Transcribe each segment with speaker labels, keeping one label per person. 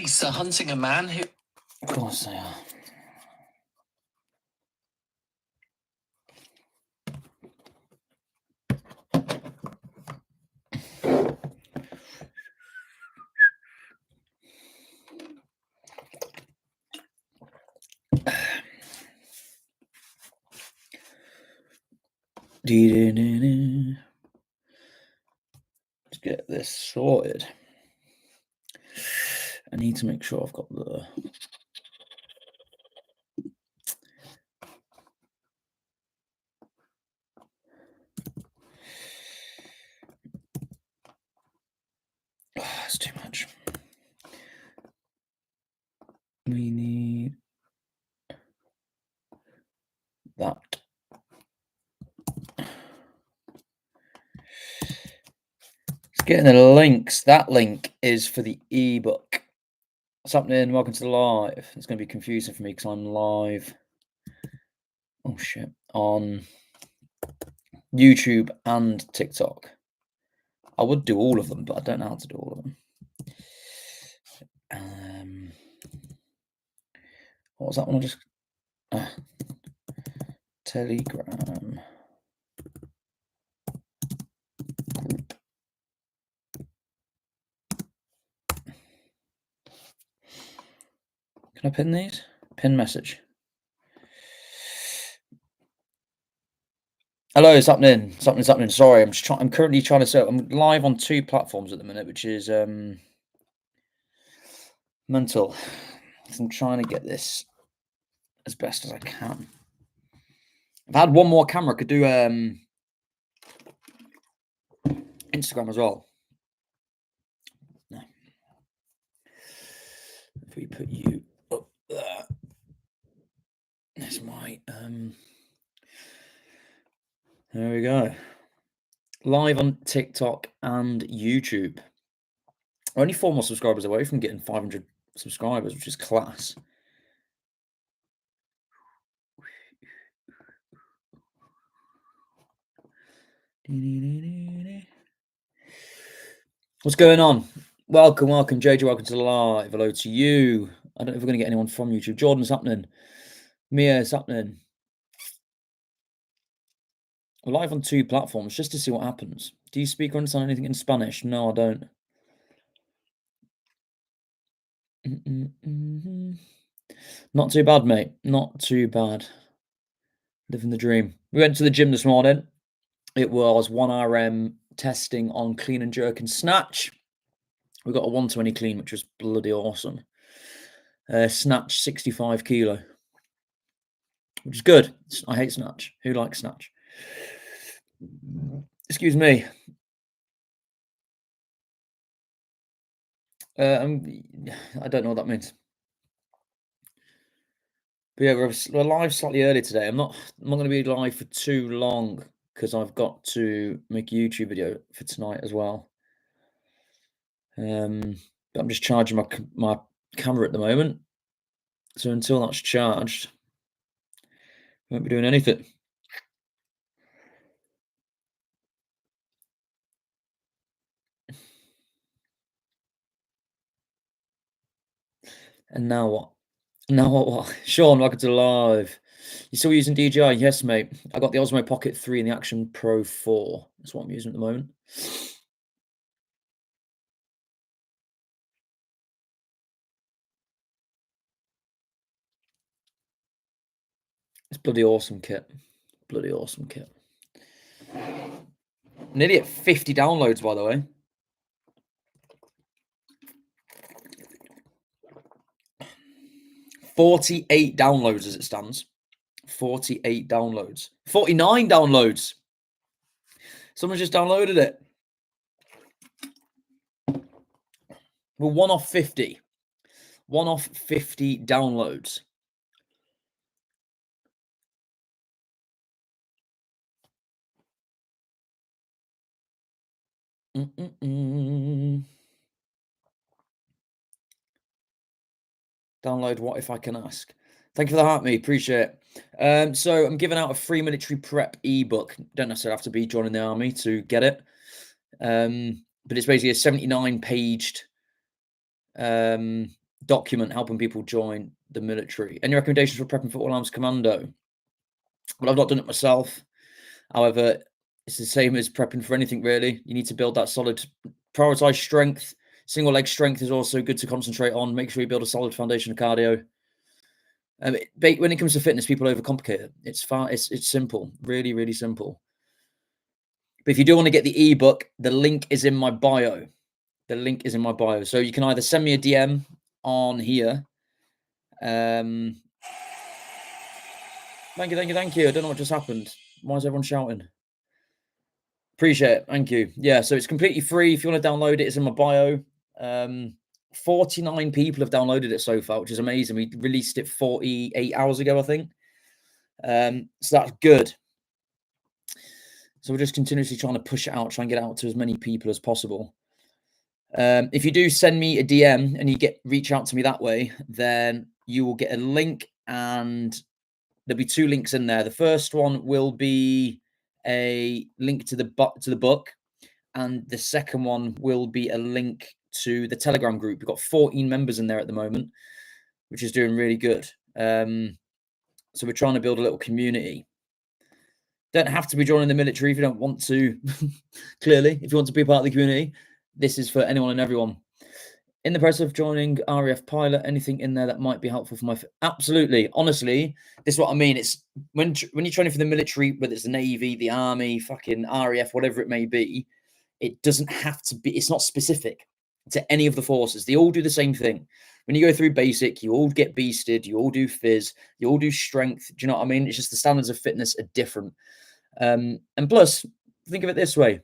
Speaker 1: police are hunting a man who...
Speaker 2: Of course they are. Let's get this sorted. I need to make sure I've got the... That's too much. We need that. Let's get in the links. That link is for the ebook. What's happening? Welcome to the live. It's going to be confusing for me because I'm live. Oh shit. On YouTube and TikTok. I would do all of them, but I don't know how to do all of them. What was that one? I just Telegram group. Can I pin these? Pin message. Hello, it's happening. Something's happening. Sorry, I'm currently trying to set. I'm live on 2 platforms at the minute, which is mental. I'm trying to get this as best as I can. If I had one more camera, I could do Instagram as well. No. If we put you up there, that's my there we go. Live on TikTok and YouTube. We're only 4 more subscribers away from getting 500 subscribers, which is class. What's going on? Welcome, JJ. Welcome to the live. Hello to you. I don't know if we're going to get anyone from YouTube. Jordan's happening. Mia is happening. We're live on 2 platforms just to see what happens. Do you speak or understand anything in Spanish? No, I don't. Not too bad, mate. Not too bad. Living the dream. We went to the gym this morning. It was 1 RM testing on clean and jerk and snatch. We got a 120 clean, which was bloody awesome. Snatch 65 kilo, which is good. I hate snatch. Who likes snatch? Excuse me. I don't know what that means. But yeah, we're live slightly early today. I'm not going to be live for too long because I've got to make a YouTube video for tonight as well. But I'm just charging my camera at the moment. So until that's charged, I won't be doing anything. And now what? Now what? Sean, welcome to the live. You still using DJI? Yes, mate. I got the Osmo Pocket 3 and the Action Pro 4. That's what I'm using at the moment. It's bloody awesome kit. Bloody awesome kit. Nearly at 50 downloads, by the way. $48 downloads as it stands. 48 downloads. 49 downloads. Someone just downloaded it. We're 1 off 50. 1 off 50 downloads. Download what if I can ask? Thank you for the heart, me. Appreciate it. So I'm giving out a free military prep ebook. Don't necessarily have to be joining the army to get it. But it's basically a 79-paged document helping people join the military. Any recommendations for prepping for All Arms Commando? Well, I've not done it myself. However, it's the same as prepping for anything really. You need to build that solid, prioritize strength. Single leg strength is also good to concentrate on. Make sure you build a solid foundation of cardio. When it comes to fitness, people overcomplicate it. It's simple, really, really simple. But if you do want to get the ebook, the link is in my bio. The link is in my bio. So you can either send me a DM on here. Thank you, thank you, thank you. I don't know what just happened. Why is everyone shouting? Appreciate it. Thank you. Yeah, so it's completely free. If you want to download it, it's in my bio. 49 people have downloaded it so far, which is amazing. We released it 48 hours ago, I think. So that's good. So we're just continuously trying to push it out, try and get it out to as many people as possible. If you do send me a DM and you reach out to me that way, then you will get a link, and there'll be 2 links in there. The first one will be a link to the book, and the second one will be a link to the Telegram group. We've got 14 members in there at the moment, which is doing really good. So we're trying to build a little community. Don't have to be joining the military if you don't want to. Clearly, if you want to be part of the community, this is for anyone and everyone. In the process of joining RAF pilot, anything in there that might be helpful for my... Absolutely. Honestly, this is what I mean. It's when you're training for the military, whether it's the Navy, the Army, fucking RAF, whatever it may be, it doesn't have to be... It's not specific to any of the forces. They all do the same thing. When you go through basic, you all get beasted, you all do phys, you all do strength. Do you know what I mean? It's just the standards of fitness are different. And plus, think of it this way.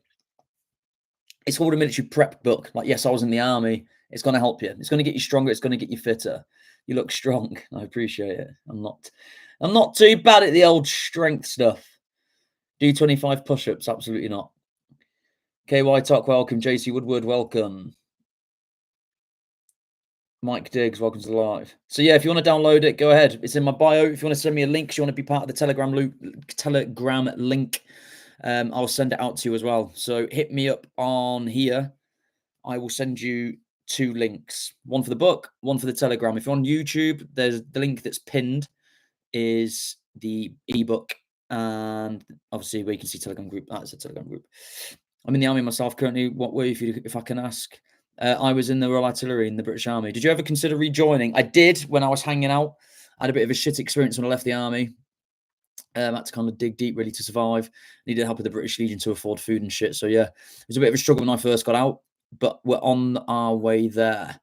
Speaker 2: It's called a military prep book. Like, yes, I was in the army. It's going to help you. It's going to get you stronger. It's going to get you fitter. You look strong. I appreciate it. I'm not too bad at the old strength stuff. Do 25 push-ups? Absolutely not. KY Talk, welcome. JC Woodward, welcome. Mike Diggs, welcome to the live. So yeah, if you want to download it, go ahead. It's in my bio. If you want to send me a link, if you want to be part of the Telegram link, I'll send it out to you as well. So hit me up on here. I will send you 2 links. One for the book, one for the Telegram. If you're on YouTube, there's the link that's pinned is the ebook, and obviously where you can see Telegram group. That's a Telegram group. I'm in the army myself currently. What were you, if I can ask? I was in the Royal Artillery in the British Army. Did you ever consider rejoining? I did when I was hanging out. I had a bit of a shit experience when I left the army. I had to kind of dig deep really to survive. Needed help with the British Legion to afford food and shit. So yeah, it was a bit of a struggle when I first got out, but we're on our way there.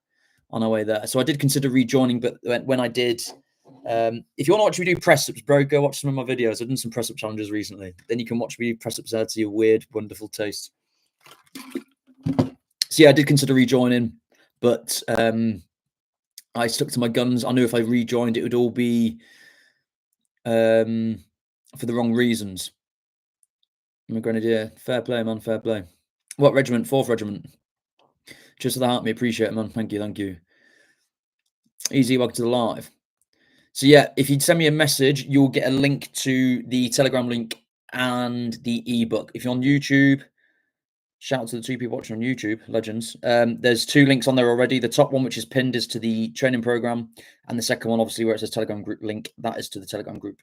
Speaker 2: So I did consider rejoining, but when I did, if you want to watch me do press-ups, bro, go watch some of my videos. I've done some press-up challenges recently. Then you can watch me do press-ups there to your weird, wonderful taste. So yeah, I did consider rejoining, but I stuck to my guns. I knew if I rejoined, it would all be for the wrong reasons. I'm a grenadier. Fair play, man. Fair play. What regiment? 4th Regiment. Just for the heart, me appreciate it, man. Thank you, thank you. Easy, welcome to the live. So yeah, if you send me a message, you'll get a link to the Telegram link and the ebook. If you're on YouTube, shout out to the 2 people watching on YouTube, legends. There's 2 links on there already. The top one, which is pinned, is to the training program, and the second one, obviously, where it says Telegram group link, that is to the Telegram group.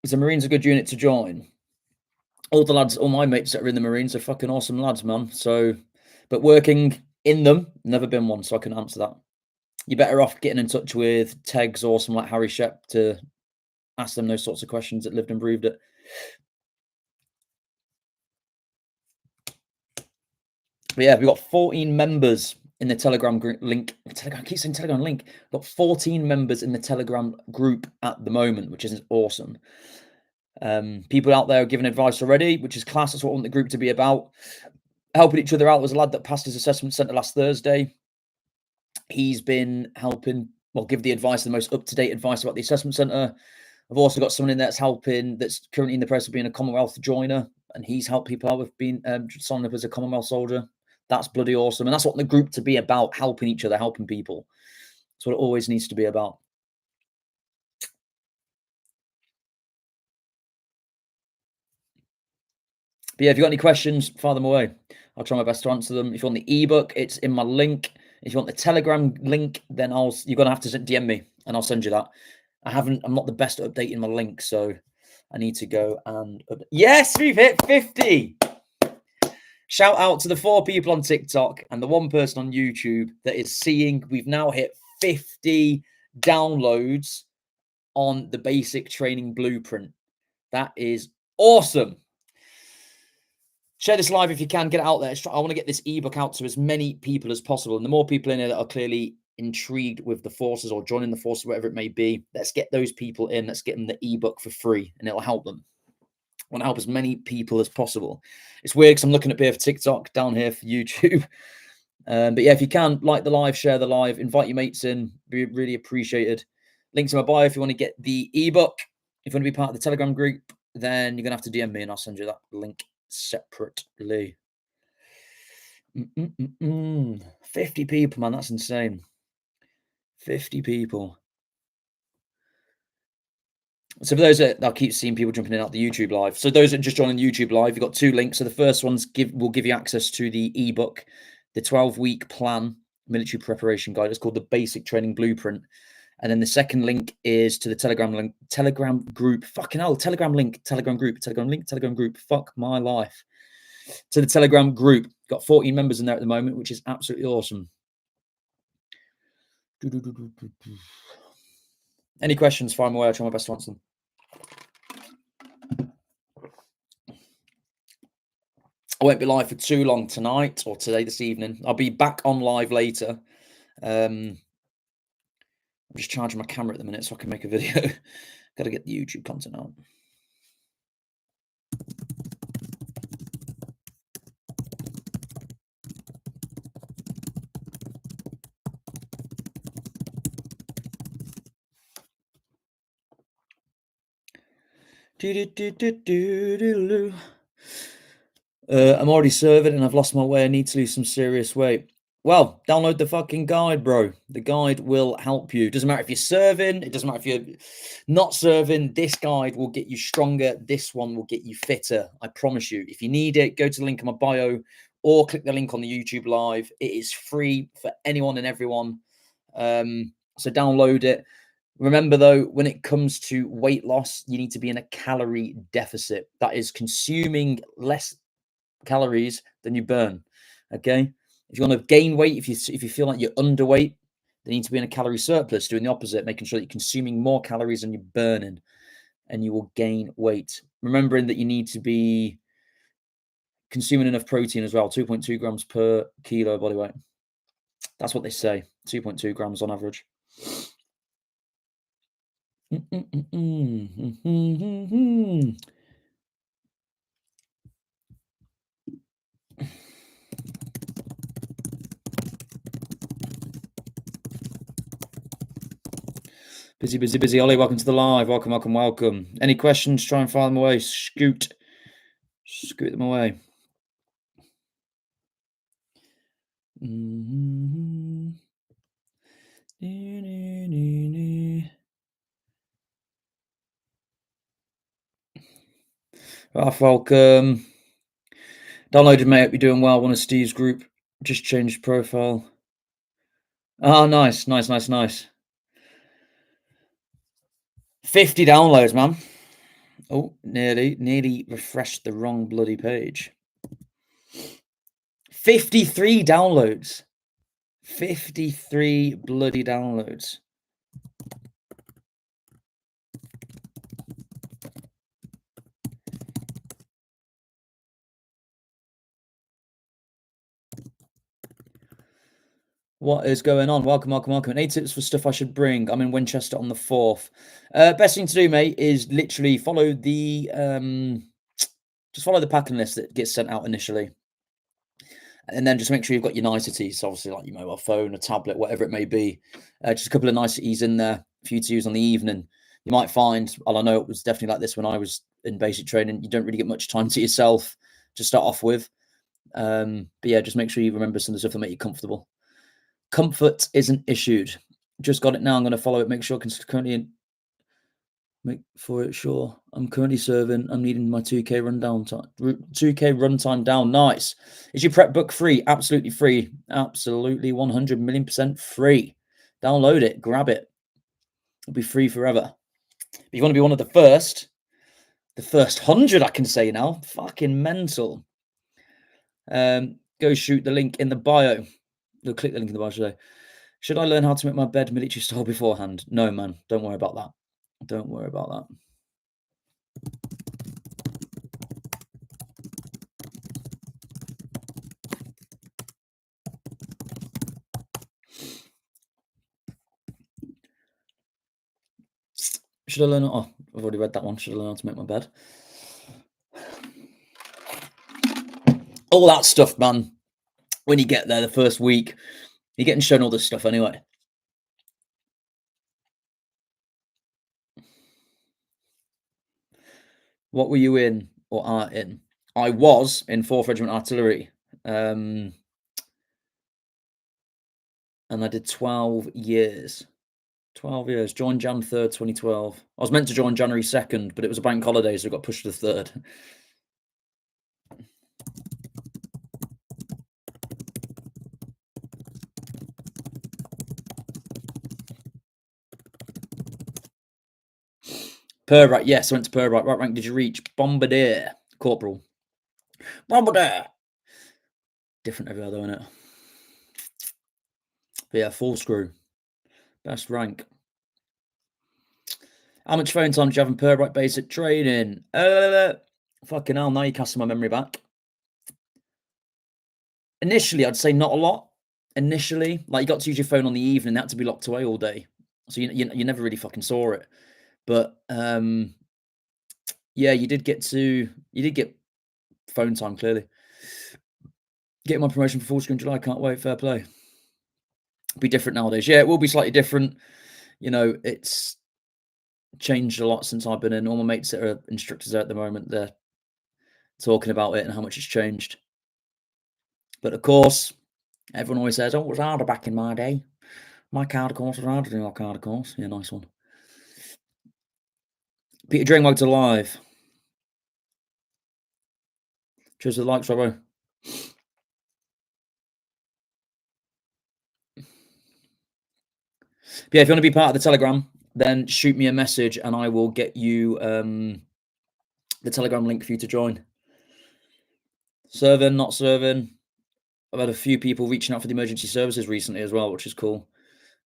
Speaker 2: Is the Marines a good unit to join? All the lads, all my mates that are in the Marines are fucking awesome lads, man. So, but working in them, never been one, so I can answer that. You're better off getting in touch with Tegs or someone like Harry Shep to ask them those sorts of questions that lived and breathed it. But yeah, we've got 14 members in the Telegram group link. I keep saying Telegram link. We've got 14 members in the Telegram group at the moment, which is awesome. People out there are giving advice already, which is class. That's what I want the group to be about. Helping each other out. There's a lad that passed his assessment centre last Thursday. He's been helping, well, give the advice, the most up-to-date advice about the assessment centre. I've also got someone in there that's helping, that's currently in the process of being a Commonwealth joiner, and he's helped people out with being signing up as a Commonwealth soldier. That's bloody awesome. And that's what the group to be about, helping each other, helping people. That's what it always needs to be about. But yeah, if you've got any questions, fire them away. I'll try my best to answer them. If you want the ebook, it's in my link. If you want the Telegram link, then you're gonna have to DM me and I'll send you that. I'm not the best at updating my link, so I need to go and yes, we've hit 50. Shout out to the 4 people on TikTok and the 1 person on YouTube that is seeing we've now hit 50 downloads on the basic training blueprint. That is awesome. Share this live if you can. Get it out there. I want to get this ebook out to as many people as possible. And the more people in here that are clearly intrigued with the forces or joining the forces, whatever it may be, let's get those people in. Let's get them the ebook for free and it'll help them. I want to help as many people as possible. It's weird because I'm looking up here for TikTok, down here for YouTube. But yeah, if you can, like the live, share the live, invite your mates in. Be really appreciated. Links in my bio if you want to get the ebook. If you want to be part of the Telegram group, then you're going to have to DM me and I'll send you that link separately. 50 people, man. That's insane. 50 people. So for those that I keep seeing people jumping in out the YouTube live. So those that just joined YouTube live, you've got 2 links. So the first one's will give you access to the ebook, the 12-week plan military preparation guide. It's called the Basic Training Blueprint. And then the second link is to the Telegram link, Telegram group. Fucking hell, Telegram link, Telegram group, Telegram link, Telegram group. Fuck my life. To the Telegram group. Got 14 members in there at the moment, which is absolutely awesome. Any questions? Fire them away. I'll try my best to answer them. I won't be live for too long tonight or today, this evening. I'll be back on live later. I'm just charging my camera at the minute so I can make a video. Got to get the YouTube content out. I'm already serving and I've lost my way. I need to lose some serious weight. Well, download the fucking guide, bro. The guide will help you. Doesn't matter if you're serving. It doesn't matter if you're not serving. This guide will get you stronger. This one will get you fitter. I promise you. If you need it, go to the link in my bio or click the link on the YouTube live. It is free for anyone and everyone. So download it. Remember, though, when it comes to weight loss, you need to be in a calorie deficit. That is consuming less calories than you burn. Okay. If you want to gain weight, if you feel like you're underweight, they need to be in a calorie surplus, doing the opposite, making sure that you're consuming more calories than you're burning, and you will gain weight. Remembering that you need to be consuming enough protein as well, 2.2 grams per kilo body weight. That's what they say, 2.2 grams on average. Busy. Ollie, welcome to the live. Welcome. Any questions? Try and fire them away. Scoot them away. Ralph, welcome. Downloaded, mate. Hope you're doing well. One of Steve's group. Just changed profile. Oh, nice. 50 downloads, man. Oh, nearly refreshed the wrong bloody page. 53 downloads. 53 bloody downloads. What is going on? Welcome. 8 tips for stuff I should bring. I'm in Winchester on the 4th. Best thing to do, mate, is literally follow the just follow the packing list that gets sent out initially. And then just make sure you've got your niceties, obviously like your mobile phone, a tablet, whatever it may be. Just a couple of niceties in there for you to use on the evening. You might find, well, I know it was definitely like this when I was in basic training, you don't really get much time to yourself to start off with. But yeah, just make sure you remember some of the stuff that make you comfortable. Comfort isn't issued. Just got it now. I'm going to follow it. Make sure currently Make for it, sure. I'm currently serving. I'm needing my 2K rundown time. 2K runtime down. Nice. Is your prep book free? Absolutely free. Absolutely 100 million % free. Download it. Grab it. It'll be free forever. But you want to be one of the first 100, I can say now. Fucking mental. Go shoot the link in the bio. Go click the link in the bio today. Should I learn how to make my bed military style beforehand? No, man. Don't worry about that. Don't worry about that. Should I learn? Oh, I've already read that one. Should I learn how to make my bed? All that stuff, man. When you get there, the first week, you're getting shown all this stuff anyway. What were you in or are in? I was in 4th Regiment Artillery. And I did 12 years. 12 years. Joined Jan 3rd, 2012. I was meant to join January 2nd, but it was a bank holiday, so it got pushed to the 3rd. Per right, yes, I went to per right. Right rank did you reach? Bombardier. Corporal. Bombardier. Different everywhere though, innit? But yeah, full screw. Best rank. How much phone time do you have in per right basic training? Fucking hell, now you're casting my memory back. Initially, I'd say not a lot. Initially, like you got to use your phone on the evening, that had to be locked away all day. So you never really fucking saw it. But yeah, you did get phone time clearly. Getting my promotion for full screen July, can't wait, fair play. Be different nowadays. Yeah, it will be slightly different. You know, it's changed a lot since I've been in. All my mates that are instructors there at the moment, they're talking about it and how much it's changed. But of course, everyone always says, oh, it was harder back in my day. My card course was harder than your card course. Yeah, nice one. Peter Drainwag to live. Cheers to the likes, Robbo. But yeah, if you want to be part of the Telegram, then shoot me a message and I will get you the Telegram link for you to join. Serving, not serving. I've had a few people reaching out for the emergency services recently as well, which is cool.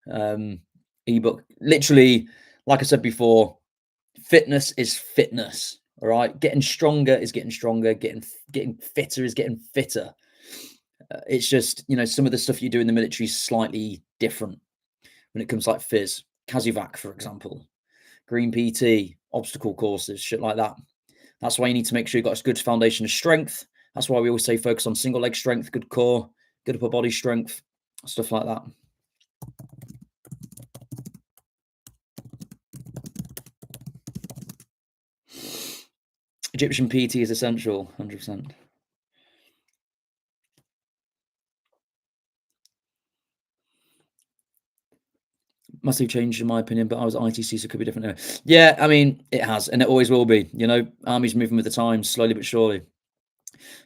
Speaker 2: Ebook. Literally, like I said before, fitness is fitness. All right. Getting stronger is getting stronger. Getting fitter is getting fitter. It's just, you know, some of the stuff you do in the military is slightly different when it comes to like phys, Kazuvac, for example, green PT, obstacle courses, shit like that. That's why you need to make sure you've got a good foundation of strength. That's why we always say focus on single leg strength, good core, good upper body strength, stuff like that. Egyptian PT is essential, 100%. Massive change in my opinion, but I was ITC, so it could be different. Yeah, I mean, it has, and it always will be. You know, army's moving with the times, slowly but surely.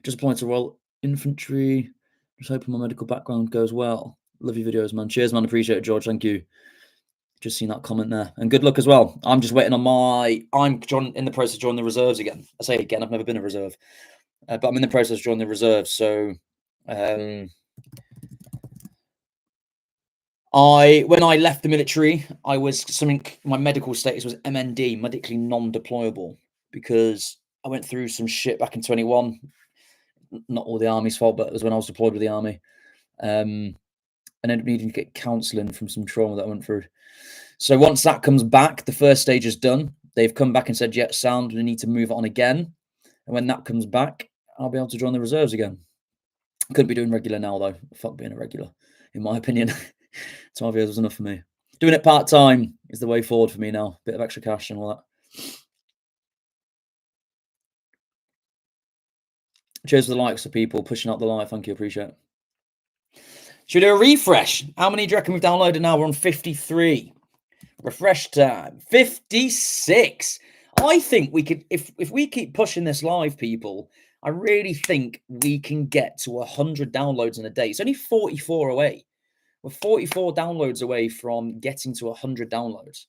Speaker 2: Just applying to Royal Infantry. Just hoping my medical background goes well. Love your videos, man. Cheers, man. Appreciate it, George. Thank you. Just seen that comment there. And good luck as well. I'm just waiting on I'm in the process of joining the reserves again. I say again, I've never been a reserve. But I'm in the process of joining the reserves. So when I left the military, I was my medical status was MND, medically non-deployable, because I went through some shit back in 21. Not all the army's fault, but it was when I was deployed with the army. And ended up needing to get counselling from some trauma that I went through. So once that comes back, the first stage is done. They've come back and said, yeah, sound, we need to move on again. And when that comes back, I'll be able to join the reserves again. Couldn't be doing regular now, though. Fuck being a regular, in my opinion. 12 years was enough for me. Doing it part-time is the way forward for me now. Bit of extra cash and all that. Cheers for the likes of people pushing out the live. Thank you. Appreciate it. Should we do a refresh? How many do you reckon we've downloaded now? We're on 53. Refresh time. 56. I think we could, if we keep pushing this live, people, I really think we can get to 100 downloads in a day. It's only 44 away. We're 44 downloads away from getting to 100 downloads.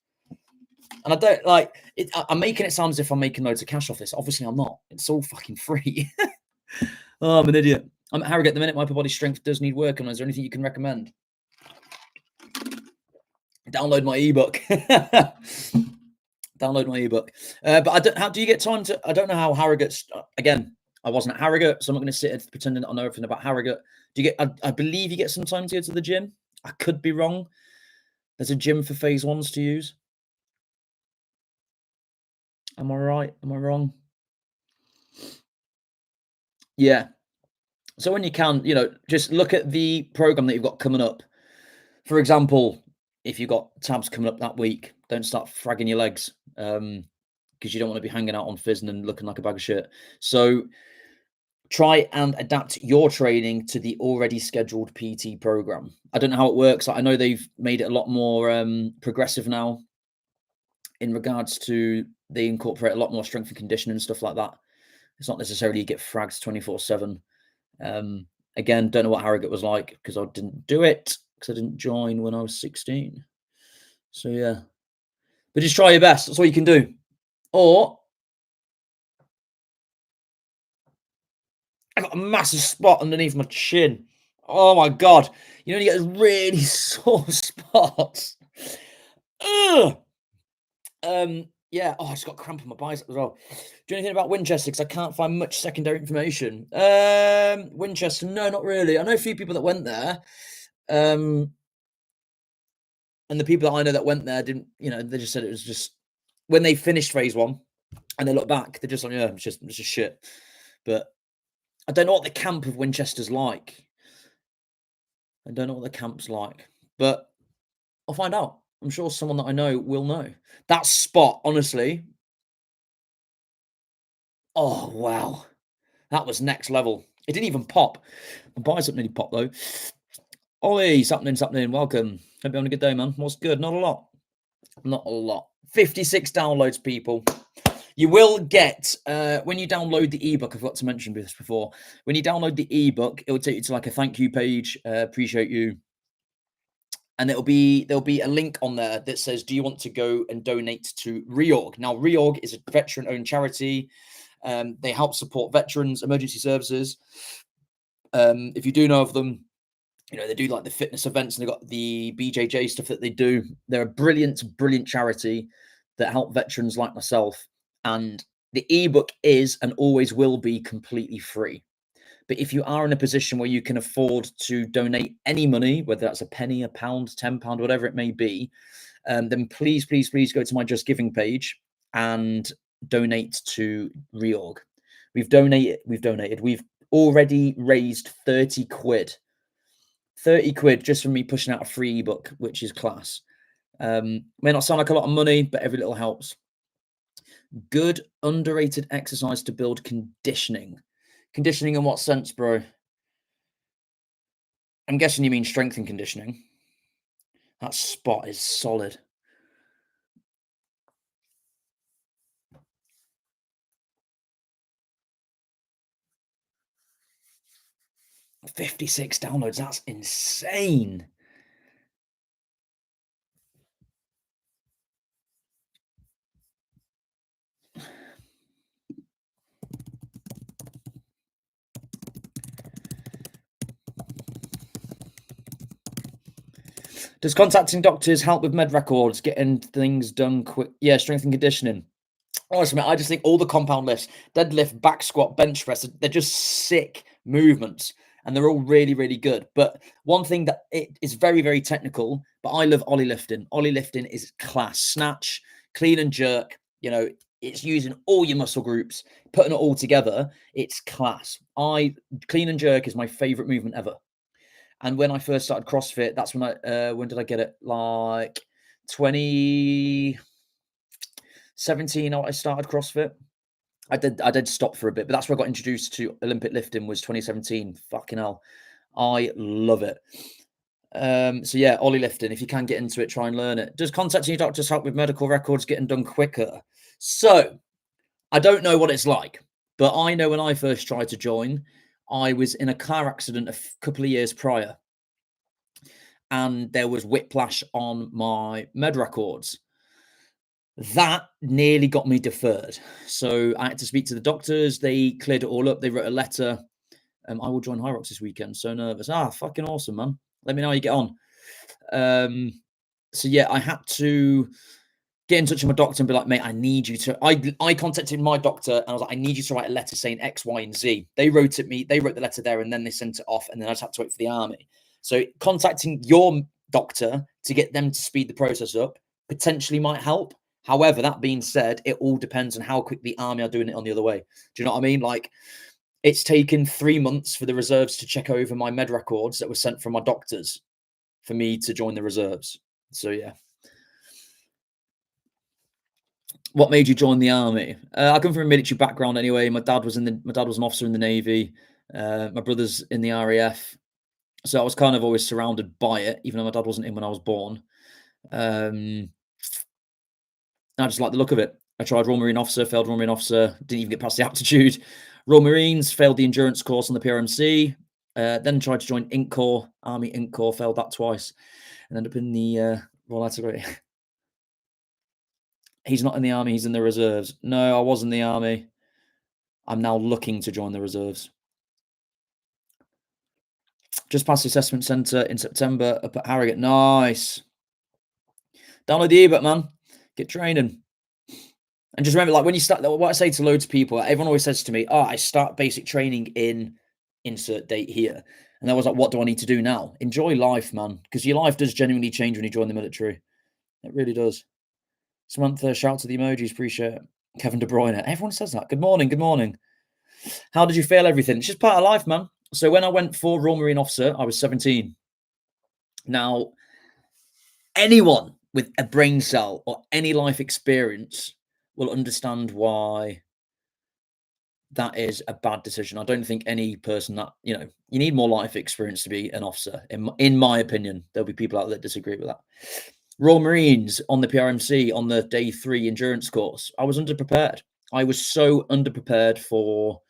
Speaker 2: And I don't like it. I'm making it sound as if I'm making loads of cash off this. Obviously, I'm not. It's all fucking free. Oh, I'm an idiot. I'm at Harrogate at the minute. My upper body strength does need work. And is there anything you can recommend? Download my ebook. Download my ebook. But I don't. How do you get time to? I don't know how Harrogate's. Again, I wasn't at Harrogate, so I'm not going to sit and pretending that I know everything about Harrogate. Do you get? I believe you get some time to go to the gym. I could be wrong. There's a gym for phase ones to use. Am I right? Am I wrong? Yeah. So when you can, just look at the program that you've got coming up. For example, if you've got tabs coming up that week, don't start fragging your legs because you don't want to be hanging out on Fizzing and looking like a bag of shit. So try and adapt your training to the already scheduled PT program. I don't know how it works. I know they've made it a lot more progressive now in regards to they incorporate a lot more strength and conditioning and stuff like that. It's not necessarily you get frags 24/7. Again, don't know what Harrogate was like because I didn't do it because I didn't join when I was 16. So yeah, but just try your best. That's all you can do. Or I got a massive spot underneath my chin. Oh my god! You get those really sore spots. Ugh. Yeah. Oh, I just got cramp in my bicep as well. Do you know anything about Winchester? Because I can't find much secondary information. Winchester, no, not really. I know a few people that went there. And the people that I know that went there didn't, they just said it was just when they finished phase one and they look back, they're just like, yeah, it's just shit. But I don't know what the camp of Winchester's like. I don't know what the camp's like, but I'll find out. I'm sure someone that I know will know. That spot, honestly. Oh, wow. That was next level. It didn't even pop. My bicep nearly popped, though. Oi, something. Welcome. Hope you're having a good day, man. What's good? Not a lot. Not a lot. 56 downloads, people. You will get, when you download the ebook, I forgot to mention this before. When you download the ebook, it will take you to like a thank you page. Appreciate you. And there'll be a link on there that says, do you want to go and donate to Reorg? Now, Reorg is a veteran-owned charity. They help support veterans, emergency services. If you do know of them, they do like the fitness events and they've got the BJJ stuff that they do. They're a brilliant charity that help veterans like myself. And the ebook is and always will be completely free. But if you are in a position where you can afford to donate any money, whether that's a penny, a pound, £10, whatever it may be, then please go to my Just Giving page and donate to Reorg. We've already raised 30 quid. 30 quid just from me pushing out a free ebook, which is class. May not sound like a lot of money, but every little helps. Good underrated exercise to build conditioning. Conditioning in what sense, bro? I'm guessing you mean strength and conditioning. That spot is solid. $56 downloads. That's insane. Does contacting doctors help with med records, getting things done quick? Yeah, strength and conditioning. Honestly, I just think all the compound lifts, deadlift, back squat, bench press, they're just sick movements. And they're all really, really good. But one thing that it is very, very technical, but I love ollie lifting. Ollie lifting is class. Snatch, clean and jerk, it's using all your muscle groups, putting it all together. It's class. Clean and jerk is my favorite movement ever. And when I first started CrossFit, that's when when did I get it? Like 2017, I started CrossFit. I did stop for a bit, but that's where I got introduced to Olympic lifting was 2017. Fucking hell. I love it. So yeah, Ollie lifting. If you can get into it, try and learn it. Does contacting your doctors help with medical records getting done quicker? So I don't know what it's like, but I know when I first tried to join, I was in a car accident a couple of years prior, and there was whiplash on my med records. That nearly got me deferred. So I had to speak to the doctors. They cleared it all up. They wrote a letter. I will join High Rocks this weekend. So nervous. Fucking awesome, man. Let me know how you get on. So yeah, I had to get in touch with my doctor and be like, mate, I need you to. I contacted my doctor and I was like, I need you to write a letter saying X, Y, and Z. They wrote the letter there and then they sent it off, and then I just had to wait for the army. So contacting your doctor to get them to speed the process up potentially might help. However, that being said, it all depends on how quick the army are doing it on the other way. Do you know what I mean? Like, it's taken 3 months for the reserves to check over my med records that were sent from my doctors for me to join the reserves. So yeah. What made you join the army? I come from a military background anyway. My dad was an officer in the Navy. My brother's in the RAF. So I was kind of always surrounded by it, even though my dad wasn't in when I was born. I just like the look of it. I tried Royal Marine Officer, failed Royal Marine Officer, didn't even get past the aptitude. Royal Marines, failed the endurance course on the PRMC. Then tried to join Inc Corps, Army Inc Corps, failed that twice, and ended up in the Royal Artillery. He's not in the army, he's in the reserves. No, I was in the army. I'm now looking to join the reserves. Just passed the assessment centre in September up at Harrogate. Nice. Download the ebook, man. Get training. And just remember, like, when you start, what I say to loads of people, everyone always says to me, I start basic training in insert date here. And I was like, what do I need to do now? Enjoy life, man. Because your life does genuinely change when you join the military. It really does. Samantha, shout to the emojis, appreciate it. Kevin De Bruyne, everyone says that. Good morning, good morning. How did you fail everything? It's just part of life, man. So when I went for Royal Marine Officer, I was 17. Now, anyone with a brain cell or any life experience will understand why that is a bad decision. I don't think any person that, you need more life experience to be an officer. In my opinion, there'll be people out there that disagree with that. Royal Marines on the PRMC on the day 3 endurance course, I was underprepared. I was so underprepared for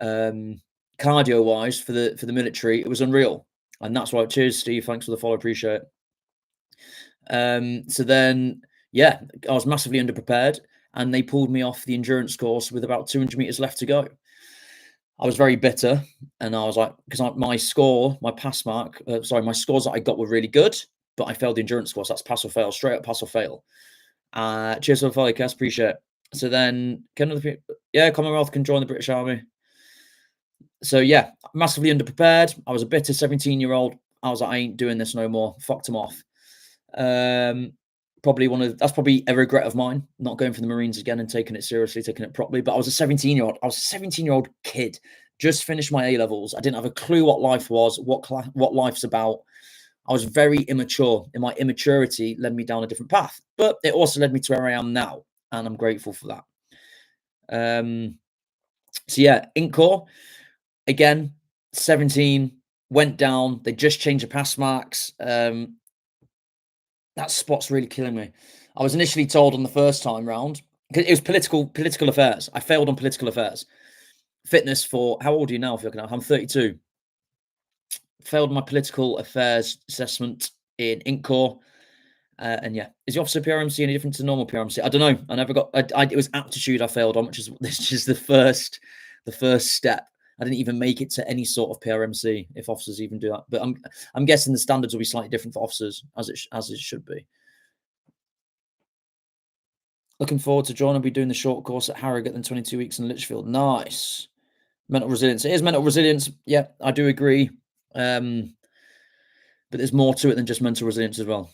Speaker 2: cardio wise for the military. It was unreal. And that's why, cheers, Steve. Thanks for the follow. Appreciate it. So then, yeah, I was massively underprepared, and they pulled me off the endurance course with about 200 meters left to go. I was very bitter, and I was like, because my scores that I got were really good, but I failed the endurance course. That's pass or fail, straight up pass or fail. Cheers for the follow, Cass. Appreciate it. So then, Commonwealth can join the British Army. So yeah, massively underprepared. I was a bitter 17-year-old. I was like, I ain't doing this no more. Fucked him off. That's probably a regret of mine, not going for the Marines again and taking it seriously, taking it properly. But I was a 17-year-old. I was a 17-year-old kid. Just finished my A-levels. I didn't have a clue what life was, what life's about. I was very immature, and my immaturity led me down a different path. But it also led me to where I am now, and I'm grateful for that. So yeah, Inc Corps. Again, 17, went down. They just changed the pass marks. That spot's really killing me. I was initially told on the first time round, because it was political affairs. I failed on political affairs. Fitness for, how old are you now? If you're looking at, I'm 32. Failed my political affairs assessment in Inc Corps. And yeah, is the officer PRMC any different to normal PRMC? I don't know. I never got, it was aptitude I failed on, which is the first step. I didn't even make it to any sort of PRMC, if officers even do that. But I'm guessing the standards will be slightly different for officers, as it should be. Looking forward to joining. I'll be doing the short course at Harrogate in 22 weeks in Lichfield. Nice. Mental resilience. It is mental resilience. Yeah, I do agree. But there's more to it than just mental resilience as well.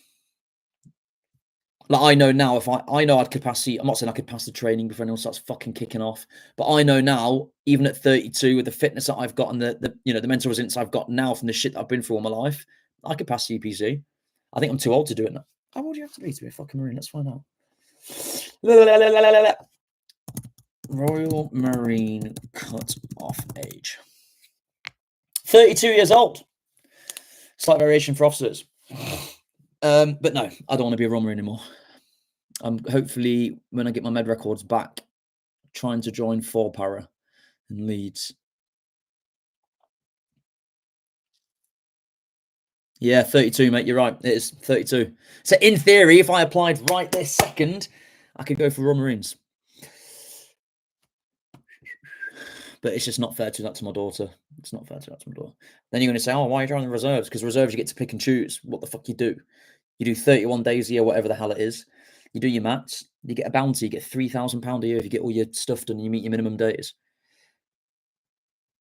Speaker 2: Like, I know now, if I know I'd capacity, I'm not saying I could pass the training before anyone starts fucking kicking off, but I know now, even at 32, with the fitness that I've got and the mental resilience I've got now from the shit that I've been through all my life, I could pass CPC. I think I'm too old to do it now. How old do you have to be a fucking Marine? Let's find out. Royal Marine cut-off age. 32 years old. Slight variation for officers. But no, I don't want to be a runner anymore. I'm hopefully when I get my med records back, trying to join 4 para in Leeds. Yeah, 32, mate. You're right. It is 32. So in theory, if I applied right this second, I could go for Royal Marines. But it's just not fair to that to my daughter. It's not fair to that to my daughter. Then you're going to say, oh, why are you joining the reserves? Because reserves, you get to pick and choose what the fuck you do. You do 31 days a year, whatever the hell it is. You do your mats. You get a bounty. You get £3,000 a year if you get all your stuff done and you meet your minimum days.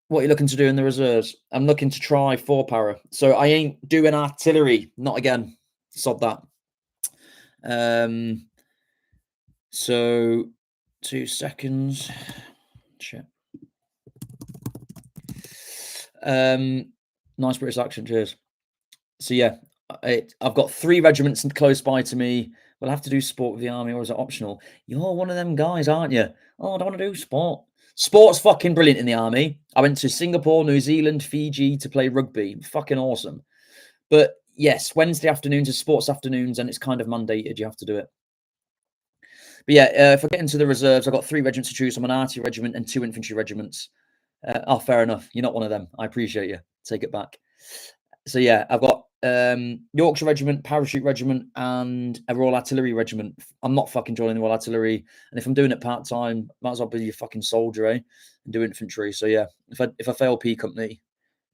Speaker 2: What are you looking to do in the reserves? I'm looking to try 4 para. So I ain't doing artillery. Not again. Sod that. So 2 seconds. Shit. Nice British accent. Cheers. So yeah, I've got 3 regiments close by to me. Will I have to do sport with the army or is it optional? You're one of them guys, aren't you? Oh, I don't want to do sport. Sport's fucking brilliant in the army. I went to Singapore, New Zealand, Fiji to play rugby. Fucking awesome. But yes, Wednesday afternoons are sports afternoons and it's kind of mandated. You have to do it. But yeah, if I get into the reserves, I've got 3 regiments to choose from, an artillery regiment and 2 infantry regiments. Oh, fair enough. You're not one of them. I appreciate you. Take it back. So yeah, I've got Yorkshire Regiment, Parachute Regiment, and a Royal Artillery Regiment. I'm not fucking joining the Royal Artillery, and if I'm doing it part time, might as well be a fucking soldier, eh? And do infantry. So yeah, if I fail P Company,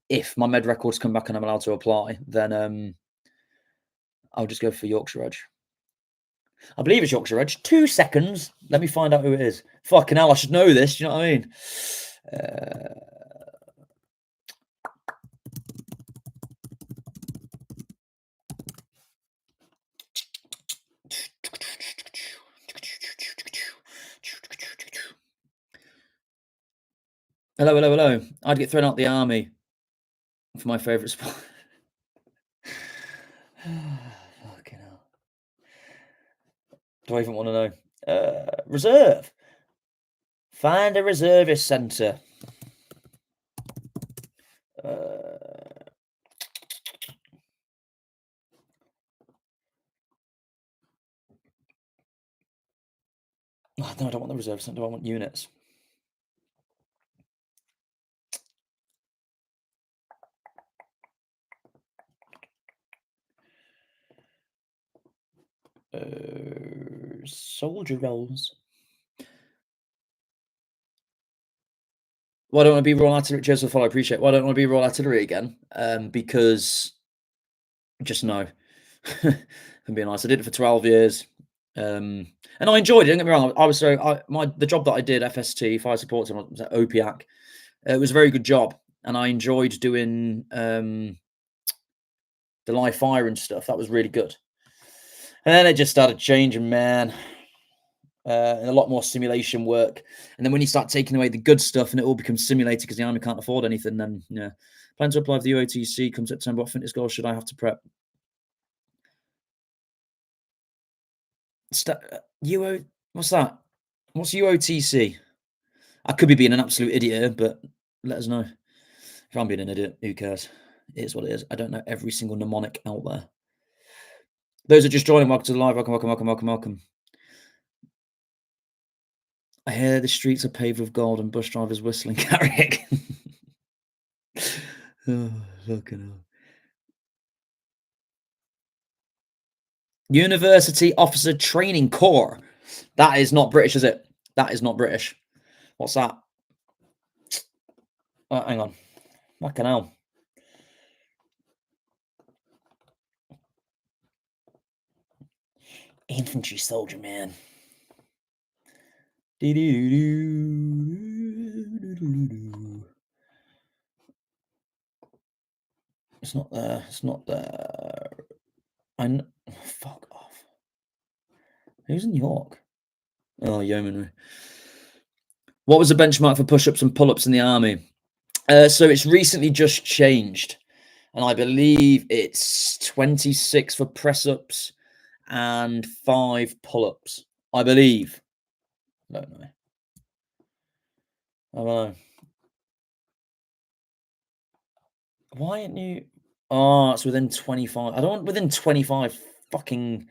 Speaker 2: if my med records come back and I'm allowed to apply, then I'll just go for Yorkshire Reg. I believe it's Yorkshire Reg. 2 seconds. Let me find out who it is. Fucking hell, I should know this. Do you know what I mean? Hello, hello, hello. I'd get thrown out the army for my favourite sport. Fucking hell. Do I even want to know? Reserve. Find a reservist centre. Oh, no, I don't want the reserve centre. I want units. Soldier roles. Well, I don't want to be Royal Artillery. Joseph, I appreciate. Well, I don't want to be Royal Artillery again. Because just no. If I'm being honest, I did it for 12 years. And I enjoyed it. Don't get me wrong. The job that I did, FST, Fire Support Team, was at OPIAC. It was a very good job, and I enjoyed doing the live fire and stuff. That was really good. And then it just started changing, man. And a lot more simulation work. And then when you start taking away the good stuff and it all becomes simulated because the army can't afford anything, then yeah. Plan to apply for the UOTC come September. What fitness goals should I have to prep? What's that? What's UOTC? I could be being an absolute idiot here, but let us know. If I'm being an idiot, who cares? It is what it is. I don't know every single mnemonic out there. Those are just joining, welcome to the live. Welcome, welcome, welcome, welcome, welcome. I hear the streets are paved with gold and bus drivers whistling Carrick. Oh, fucking hell. University Officer Training Corps. That is not British, is it? That is not British. What's that? Hang on. Fucking hell. Infantry soldier, man. It's not there. It's not there. Fuck off. Who's in York? Oh, yeomanry. What was the benchmark for push-ups and pull-ups in the army? So it's recently just changed, and I believe it's 26 for press-ups and 5 pull-ups. I believe. I don't know. I don't know. Why aren't you? Oh, it's within 25. I don't want within 25 fucking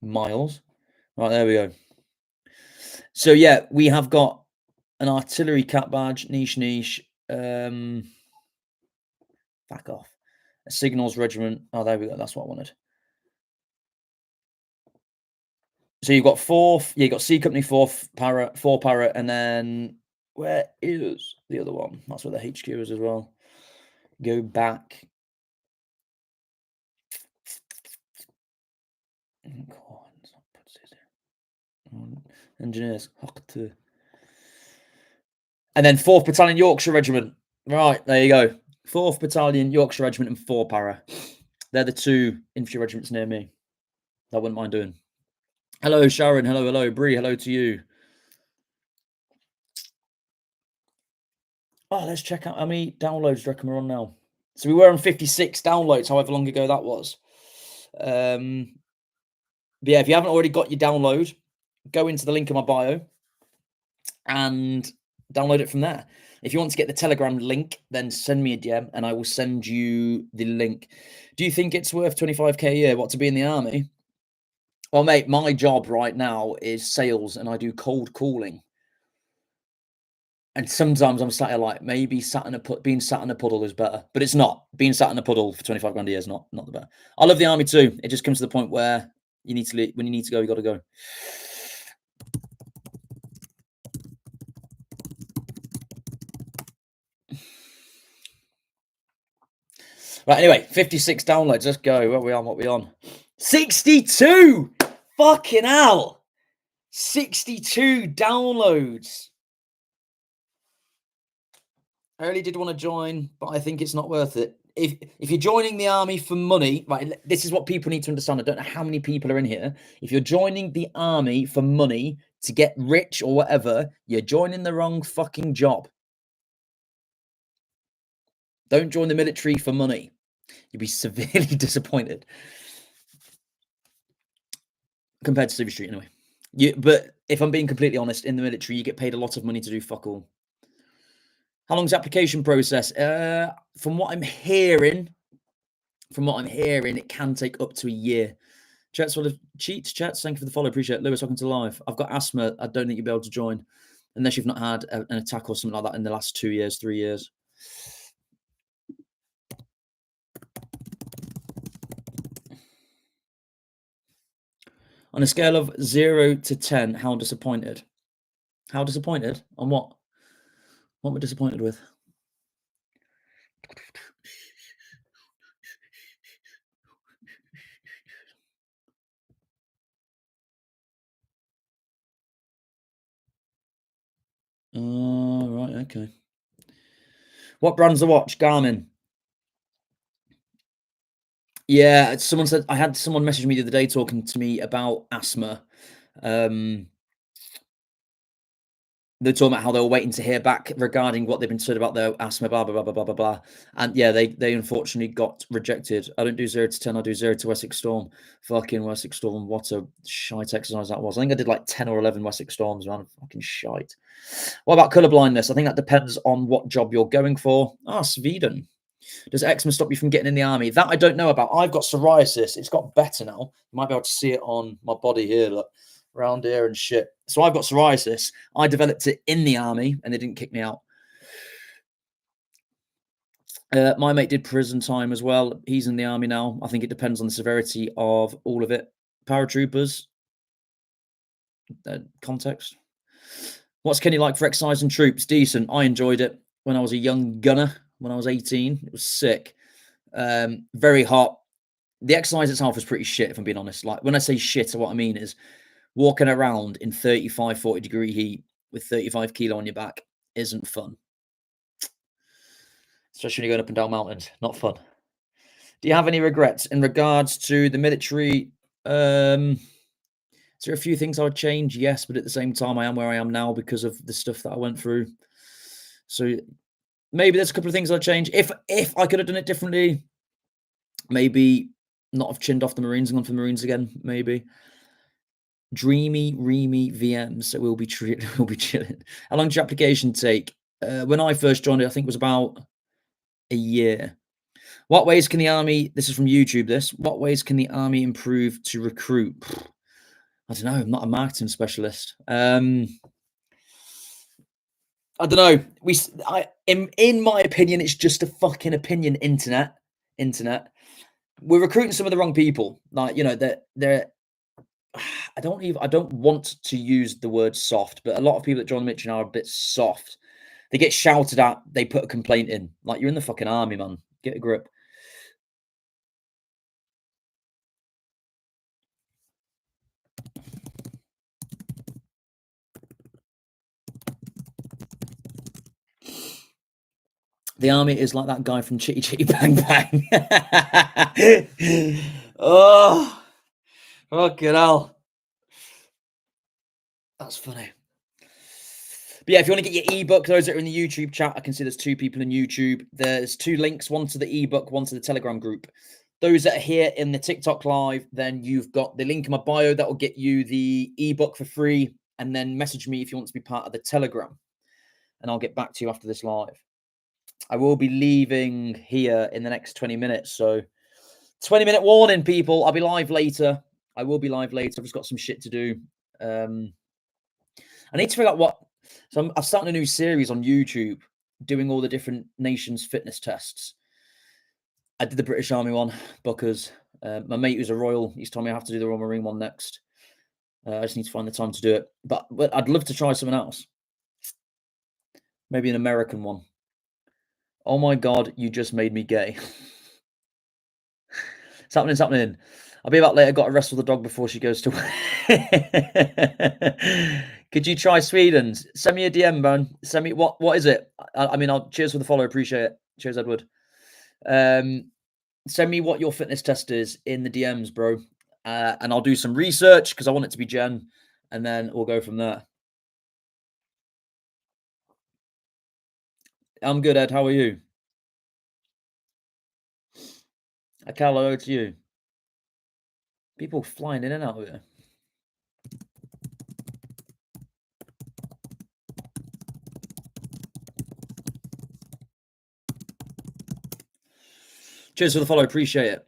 Speaker 2: miles. Right, there we go. So yeah, we have got an artillery cat badge, niche. Back off. A signals regiment. Oh, there we go. That's what I wanted. So you've got fourth. Yeah, you got C Company, fourth para, four para, and then where is the other one? That's where the HQ is as well. Go back. Engineers. And then 4th Battalion Yorkshire Regiment. Right, there you go. 4th Battalion Yorkshire Regiment and 4 para. They're the 2 infantry regiments near me. I wouldn't mind doing. Hello, Sharon. Hello. Bree, hello to you. Oh, let's check out how many downloads do you reckon we're on now? So we were on 56 downloads, however long ago that was. But yeah, if you haven't already got your download, go into the link in my bio and download it from there. If you want to get the Telegram link, then send me a DM and I will send you the link. Do you think it's worth 25k a year? What, to be in the army? Well, mate, my job right now is sales and I do cold calling. And sometimes I'm sat here like, maybe being sat in a puddle is better, but it's not. Being sat in a puddle for 25 grand a year is not the better. I love the army too. It just comes to the point where you need to leave. When you need to go, you got to go. Right, anyway, 56 downloads. Let's go. What we on? 62! Fucking hell! 62 downloads. I really did want to join, but I think it's not worth it. If you're joining the army for money, right, this is what people need to understand. I don't know how many people are in here. If you're joining the army for money to get rich or whatever, you're joining the wrong fucking job. Don't join the military for money. You'll be severely disappointed. Compared to Civil Street, anyway. But if I'm being completely honest, in the military, you get paid a lot of money to do fuck all. How long's the application process? From what I'm hearing, it can take up to a year. Chat's full of cheats. Chats, thank you for the follow. Appreciate it. Lewis, welcome to live. I've got asthma. I don't think you'll be able to join unless you've not had an attack or something like that in the last 2 years, 3 years. On a scale of 0 to 10, how disappointed? How disappointed? On what? What am I disappointed with? Right, okay. What brand's the watch? Garmin. Yeah, someone said I had someone message me the other day talking to me about asthma. They're talking about how they were waiting to hear back regarding what they've been said about their asthma, blah blah blah blah blah blah blah. And yeah, they unfortunately got rejected. I don't do 0 to 10. I do 0 to Wessex Storm. Fucking Wessex Storm. What a shite exercise that was. I think I did like 10 or 11 Wessex Storms, man. Fucking shite. What about colour blindness? I think that depends on what job you're going for. Sweden. Does eczema stop you from getting in the army? That I don't know about. I've got psoriasis. It's got better now. You might be able to see it on my body here, look, around here and shit. So I've got psoriasis. I developed it in the army and they didn't kick me out. My mate did prison time as well. He's in the army now. I think it depends on the severity of all of it. Paratroopers. Context. What's Kenny like for exercise and troops? Decent. I enjoyed it when I was a young gunner. When I was 18, it was sick. Very hot. The exercise itself was pretty shit, if I'm being honest. Like, when I say shit, what I mean is walking around in 35, 40 degree heat with 35 kilo on your back isn't fun. Especially when you're going up and down mountains. Not fun. Do you have any regrets in regards to the military? Is there a few things I would change? Yes, but at the same time, I am where I am now because of the stuff that I went through. So maybe there's a couple of things I'd change. If I could have done it differently, maybe not have chinned off the Marines and gone for the Marines again, maybe. Dreamy, Reamy VMs, so we'll be chilling. How long did your application take? When I first joined it, I think it was about a year. What ways can the army, this is from YouTube, what ways can the army improve to recruit? I don't know. I'm not a marketing specialist. I don't know. In my opinion, it's just a fucking opinion. Internet. We're recruiting some of the wrong people. Like, you know, they're. I don't want to use the word soft, but a lot of people that join the mission are a bit soft. They get shouted at. They put a complaint in. Like, you're in the fucking army, man. Get a grip. The army is like that guy from Chitty Chitty Bang Bang. Oh, fucking hell. That's funny. But yeah, if you want to get your ebook, those that are in the YouTube chat, I can see there's 2 people in YouTube. There's 2 links, one to the ebook, one to the Telegram group. Those that are here in the TikTok live, then you've got the link in my bio that will get you the ebook for free. And then message me if you want to be part of the Telegram. And I'll get back to you after this live. I will be leaving here in the next 20 minutes. So 20-minute warning, people. I'll be live later. I will be live later. I've just got some shit to do. I need to figure out what. So I'm starting a new series on YouTube, doing all the different nations' fitness tests. I did the British Army one, Buckers. My mate who's a Royal, he's told me I have to do the Royal Marine one next. I just need to find the time to do it. But I'd love to try something else. Maybe an American one. Oh my God, you just made me gay. It's happening. I'll be back later. Got to wrestle the dog before she goes to work. Could you try Sweden's? Send me a DM, man. Send me what is it? I mean, I'll cheers for the follow. Appreciate it. Cheers, Edward. Send me what your fitness test is in the DMs, bro. And I'll do some research because I want it to be Jen, and then we'll go from there. I'm good, Ed. How are you? Hello to you. People flying in and out of here. Cheers for the follow. Appreciate it.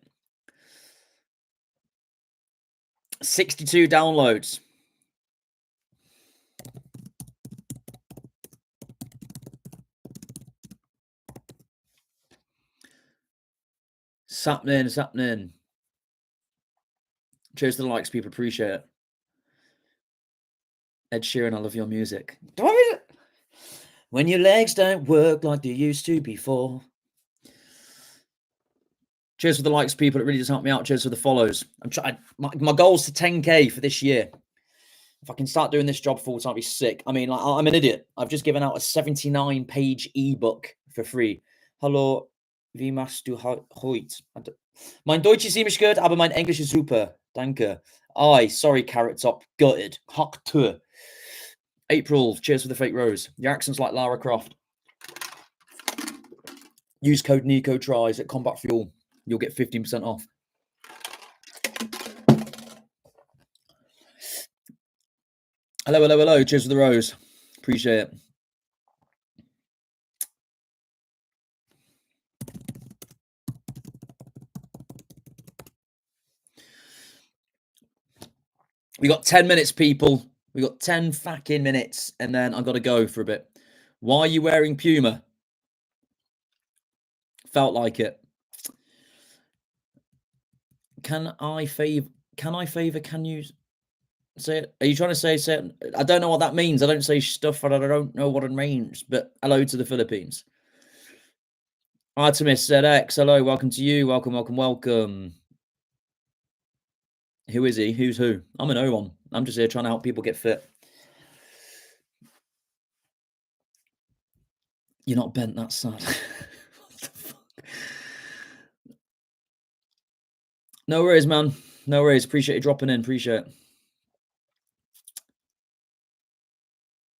Speaker 2: 62 downloads. It's happening. Cheers to the likes, people. Appreciate it. Ed Sheeran, I love your music. When your legs don't work like they used to before. Cheers for the likes, people. It really does help me out. Cheers for the follows. I'm trying. My goal's to 10K for this year. If I can start doing this job full time, I'll be sick. I mean, like, I'm an idiot. I've just given out a 79-page ebook for free. Hallo, wie machst du heute? Mein Deutsch ist ziemlich gut, aber mein Englisch ist super. Danke. Aye, sorry, Carrot Top. Gutted. Hock to. April, cheers for the fake rose. Your accent's like Lara Croft. Use code Nico Tries at Combat Fuel. You'll get 15% off. Hello. Cheers for the rose. Appreciate it. We got 10 minutes, people. We got 10 fucking minutes, and then I've got to go for a bit. Why are you wearing Puma? Felt like it. Can you say it? Are you trying to say it? I don't know what that means. I don't say stuff and I don't know what it means, but hello to the Philippines. Artemis ZX, hello, welcome to you. Welcome. Who is he? Who's who? I'm an O1. I'm just here trying to help people get fit. You're not bent, that's sad. What the fuck? No worries, man. No worries. Appreciate you dropping in. Appreciate it.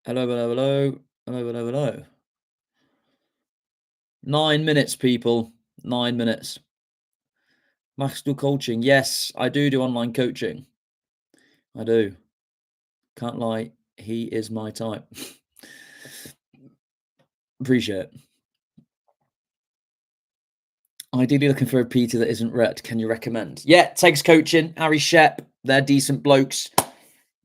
Speaker 2: Hello. 9 minutes, people. 9 minutes. Machst du coaching? Yes, I do online coaching. I do. Can't lie. He is my type. Appreciate it. Ideally looking for a PT that isn't red. Can you recommend? Yeah, takes coaching. Harry Shep, they're decent blokes.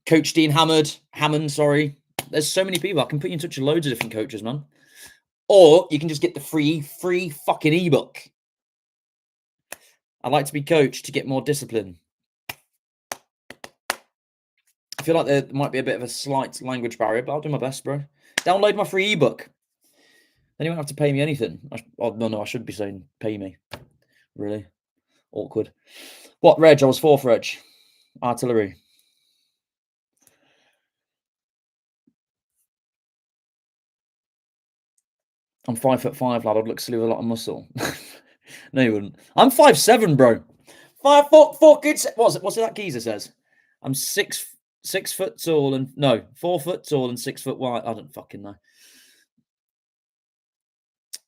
Speaker 2: Coach Dean Hammond, sorry. There's so many people. I can put you in touch with loads of different coaches, man. Or you can just get the free fucking ebook. I'd like to be coached to get more discipline. I feel like there might be a bit of a slight language barrier, but I'll do my best, bro. Download my free ebook. Then you won't have to pay me anything. No, I should be saying pay me. Really? Awkward. What, Reg? I was 4th, Reg. Artillery. I'm 5'5", lad. I'd look silly with a lot of muscle. No, you wouldn't. I'm 5'7", bro. 5 foot fucking. What's it that geezer says? I'm 6 foot tall and 4 foot tall and 6 foot wide. I don't fucking know.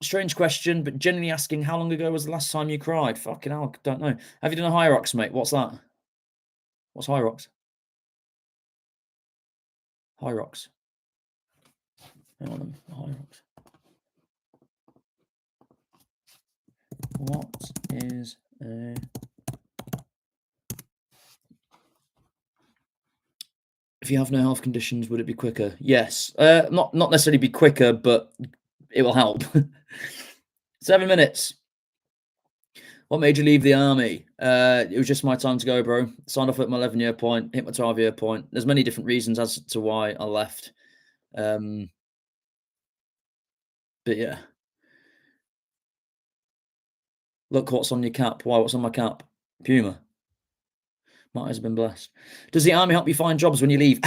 Speaker 2: Strange question, but generally asking, how long ago was the last time you cried? Fucking hell, I don't know. Have you done a high rocks, mate? What's that? What's high rocks? High rocks. Hang on, high rocks. What is a... If you have no health conditions, would it be quicker? Yes. Not necessarily be quicker, but it will help. 7 minutes. What made you leave the army? It was just my time to go, bro. Signed off at my 11-year point, hit my 12-year point. There's many different reasons as to why I left. But yeah. Look what's on your cap. Why? What's on my cap? Puma. Might have been blessed. Does the army help you find jobs when you leave?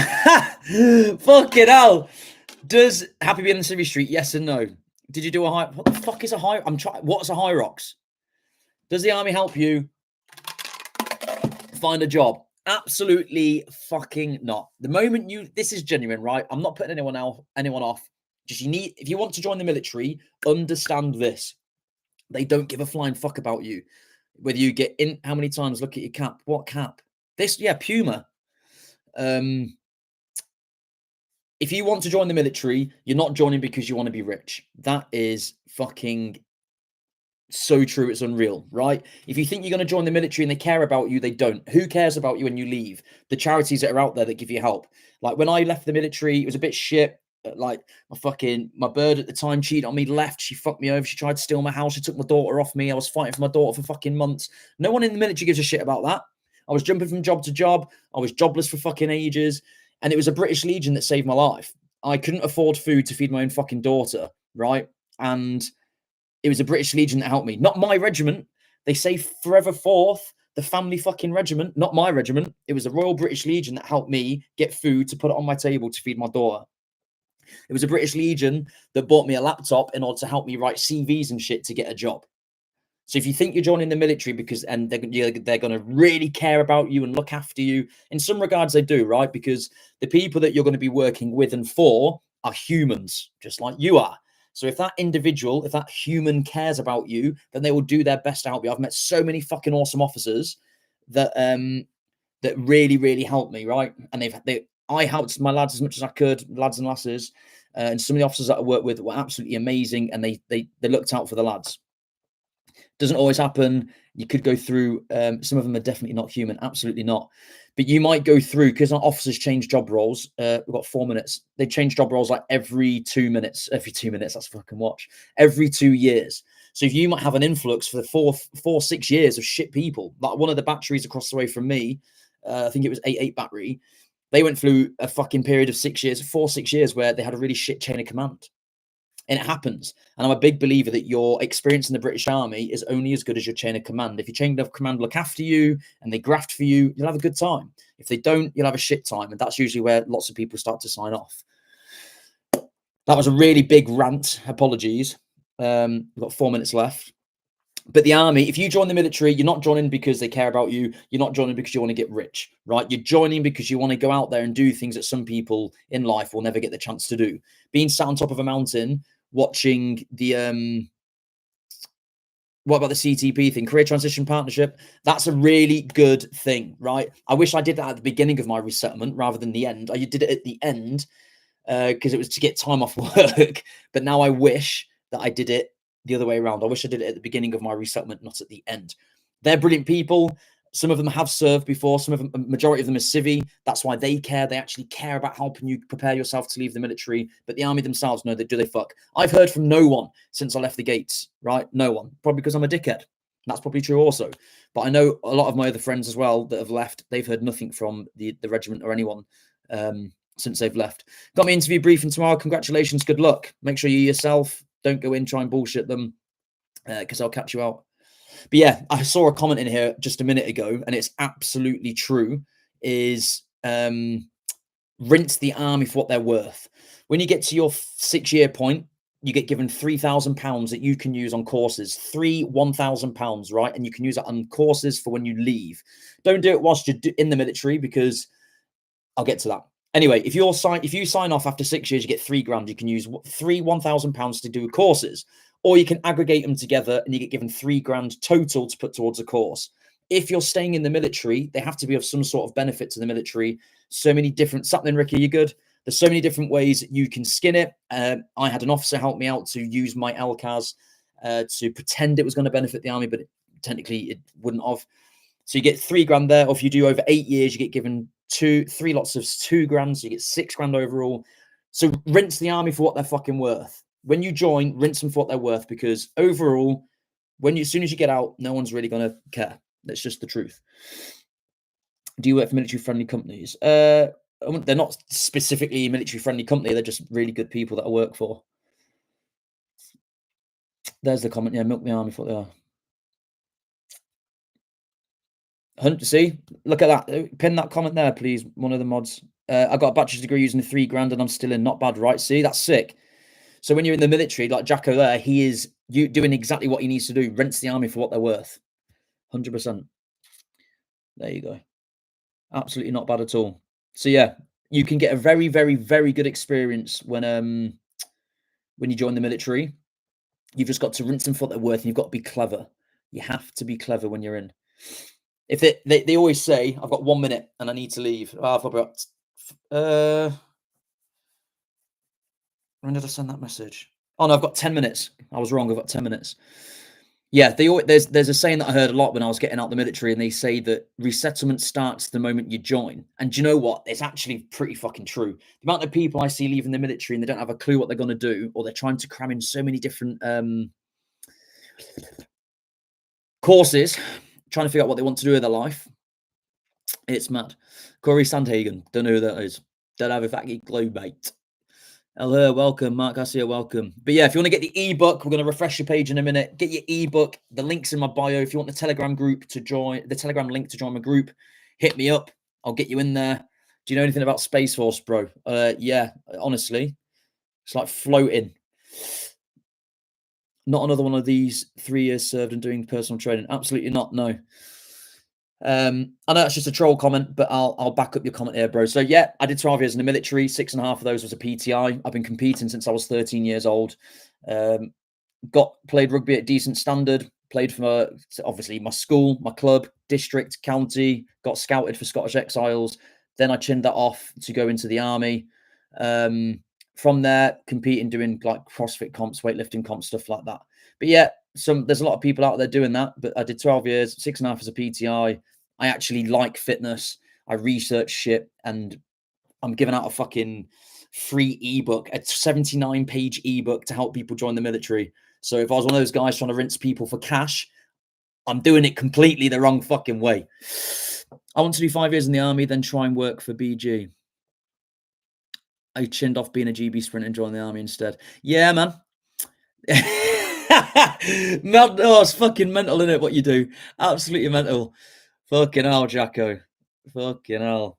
Speaker 2: Fucking hell. Does Happy being in Civvy Street? Yes and no. Did you do a high? What the fuck is a high? What's a high rocks? Does the army help you find a job? Absolutely fucking not. The moment this is genuine, right? I'm not putting anyone off. Just if you want to join the military, understand this. They don't give a flying fuck about you. Whether you get in, how many times, look at your cap. What cap? This, yeah, Puma. If you want to join the military, you're not joining because you want to be rich. That is fucking so true. It's unreal, right? If you think you're going to join the military and they care about you, they don't. Who cares about you when you leave? The charities that are out there that give you help. Like when I left the military, it was a bit shit. Like my bird at the time cheated on me, left. She fucked me over. She tried to steal my house. She took my daughter off me. I was fighting for my daughter for fucking months. No one in the military gives a shit about that. I was jumping from job to job. I was jobless for fucking ages. And it was a British Legion that saved my life. I couldn't afford food to feed my own fucking daughter, right? And it was a British Legion that helped me. Not my regiment. They say Forever Fourth, the family fucking regiment, not my regiment. It was the Royal British Legion that helped me get food to put it on my table to feed my daughter. It was a British Legion that bought me a laptop in order to help me write CVs and shit to get a job. So if you think you're joining the military and they're going to really care about you and look after you, in some regards they do, right? Because the people that you're going to be working with and for are humans, just like you are. So if that individual, if that human cares about you, then they will do their best to help you. I've met so many fucking awesome officers that that really, really helped me, right? And I helped my lads as much as I could, lads and lasses, and some of the officers that I worked with were absolutely amazing, and they looked out for the lads. Doesn't always happen. You could go through. Some of them are definitely not human. Absolutely not. But you might go through, because our officers change job roles. We've got 4 minutes. They change job roles like every 2 minutes. Every 2 minutes. That's fucking watch. Every 2 years. So if you might have an influx for the 6 years of shit people, like one of the batteries across the way from me, I think it was 8 battery. They went through a fucking period of 6 years, 6 years, where they had a really shit chain of command. And it happens. And I'm a big believer that your experience in the British Army is only as good as your chain of command. If your chain of command look after you and they graft for you, you'll have a good time. If they don't, you'll have a shit time. And that's usually where lots of people start to sign off. That was a really big rant. Apologies. We've got 4 minutes left. But the army, if you join the military, you're not joining because they care about you. You're not joining because you want to get rich, right? You're joining because you want to go out there and do things that some people in life will never get the chance to do. Being sat on top of a mountain, watching the, what about the CTP thing, Career Transition Partnership? That's a really good thing, right? I wish I did that at the beginning of my resettlement rather than the end. I did it at the end because it was to get time off work. But now I wish that I did it the other way around. I wish I did it at the beginning of my resettlement, not at the end. They're brilliant people. Some of them have served before. Some of them, a majority of them are civvy. That's why they care. They actually care about helping you prepare yourself to leave the military. But the army themselves, no, they fuck. I've heard from no one since I left the gates, right? No one. Probably because I'm a dickhead. That's probably true also. But I know a lot of my other friends as well that have left. They've heard nothing from the regiment or anyone since they've left. Got my interview briefing tomorrow. Congratulations. Good luck. Make sure you yourself don't go in, try and bullshit them because I'll catch you out. But yeah, I saw a comment in here just a minute ago, and it's absolutely true, is rinse the army for what they're worth. When you get to your 6-year point, you get given £3,000 that you can use on courses. £1,000, right? And you can use it on courses for when you leave. Don't do it whilst you're in the military, because I'll get to that. Anyway, if you sign off after 6 years, you get £3,000. You can use £1,000 to do courses. Or you can aggregate them together and you get given £3,000 total to put towards a course. If you're staying in the military, they have to be of some sort of benefit to the military. So many different... Something, Ricky, you good? There's so many different ways you can skin it. I had an officer help me out to use my LCAS to pretend it was going to benefit the army, but technically it wouldn't have. So you get £3,000 there. Or if you do over 8 years, you get given three lots of £2,000. So you get £6,000 overall. So rinse the army for what they're fucking worth. When you join, rinse them for what they're worth, because overall, as soon as you get out, no one's really going to care. That's just the truth. Do you work for military-friendly companies? They're not specifically a military-friendly company. They're just really good people that I work for. There's the comment. Yeah, milk the army for what they are. See? Look at that. Pin that comment there, please. One of the mods. I got a bachelor's degree using the £3,000 and I'm still in. Not bad, right? See? That's sick. So when you're in the military, like Jacko there, he is doing exactly what he needs to do. Rinse the army for what they're worth. 100%. There you go. Absolutely not bad at all. So yeah, you can get a very, very, very good experience when you join the military. You've just got to rinse them for what they're worth, and you've got to be clever. You have to be clever when you're in. If they always say, I've got 1 minute and I need to leave. Oh, I've got when did I send that message? Oh no, I've got 10 minutes. I was wrong. I've got 10 minutes. Yeah, there's a saying that I heard a lot when I was getting out of the military, and they say that resettlement starts the moment you join. And do you know what? It's actually pretty fucking true. The amount of people I see leaving the military and they don't have a clue what they're going to do, or they're trying to cram in so many different courses, trying to figure out what they want to do with their life. It's mad. Corey Sandhagen, don't know who that is. Don't have a fucking clue, mate. Hello, welcome, Mark Garcia, welcome. But yeah, if you want to get the ebook, we're going to refresh your page in a minute. Get your ebook. The link's in my bio. If you want the Telegram group to join, the Telegram link to join my group, hit me up. I'll get you in there. Do you know anything about Space Force, bro? Yeah, honestly, it's like floating. Not another one of these 3 years served and doing personal training. Absolutely not. No. I know that's just a troll comment, but I'll back up your comment here, bro. So yeah, I did 12 years in the military. 6.5 of those was a PTI. I've been competing since I was 13 years old. Played rugby at decent standard. Played for obviously my school, my club, district, county. Got scouted for Scottish Exiles. Then I chinned that off to go into the army. From there, competing, doing like CrossFit comps, weightlifting comps, stuff like that. But yeah, there's a lot of people out there doing that. But I did 12 years, 6.5 as a PTI. I actually like fitness. I research shit, and I'm giving out a fucking free ebook, a 79-page ebook to help people join the military. So if I was one of those guys trying to rinse people for cash, I'm doing it completely the wrong fucking way. I want to do 5 years in the army, then try and work for BG. I chinned off being a GB sprint and joined the army instead. Yeah, man. It's fucking mental, isn't it, what you do? Absolutely mental. Fucking hell, Jacko. Fucking hell.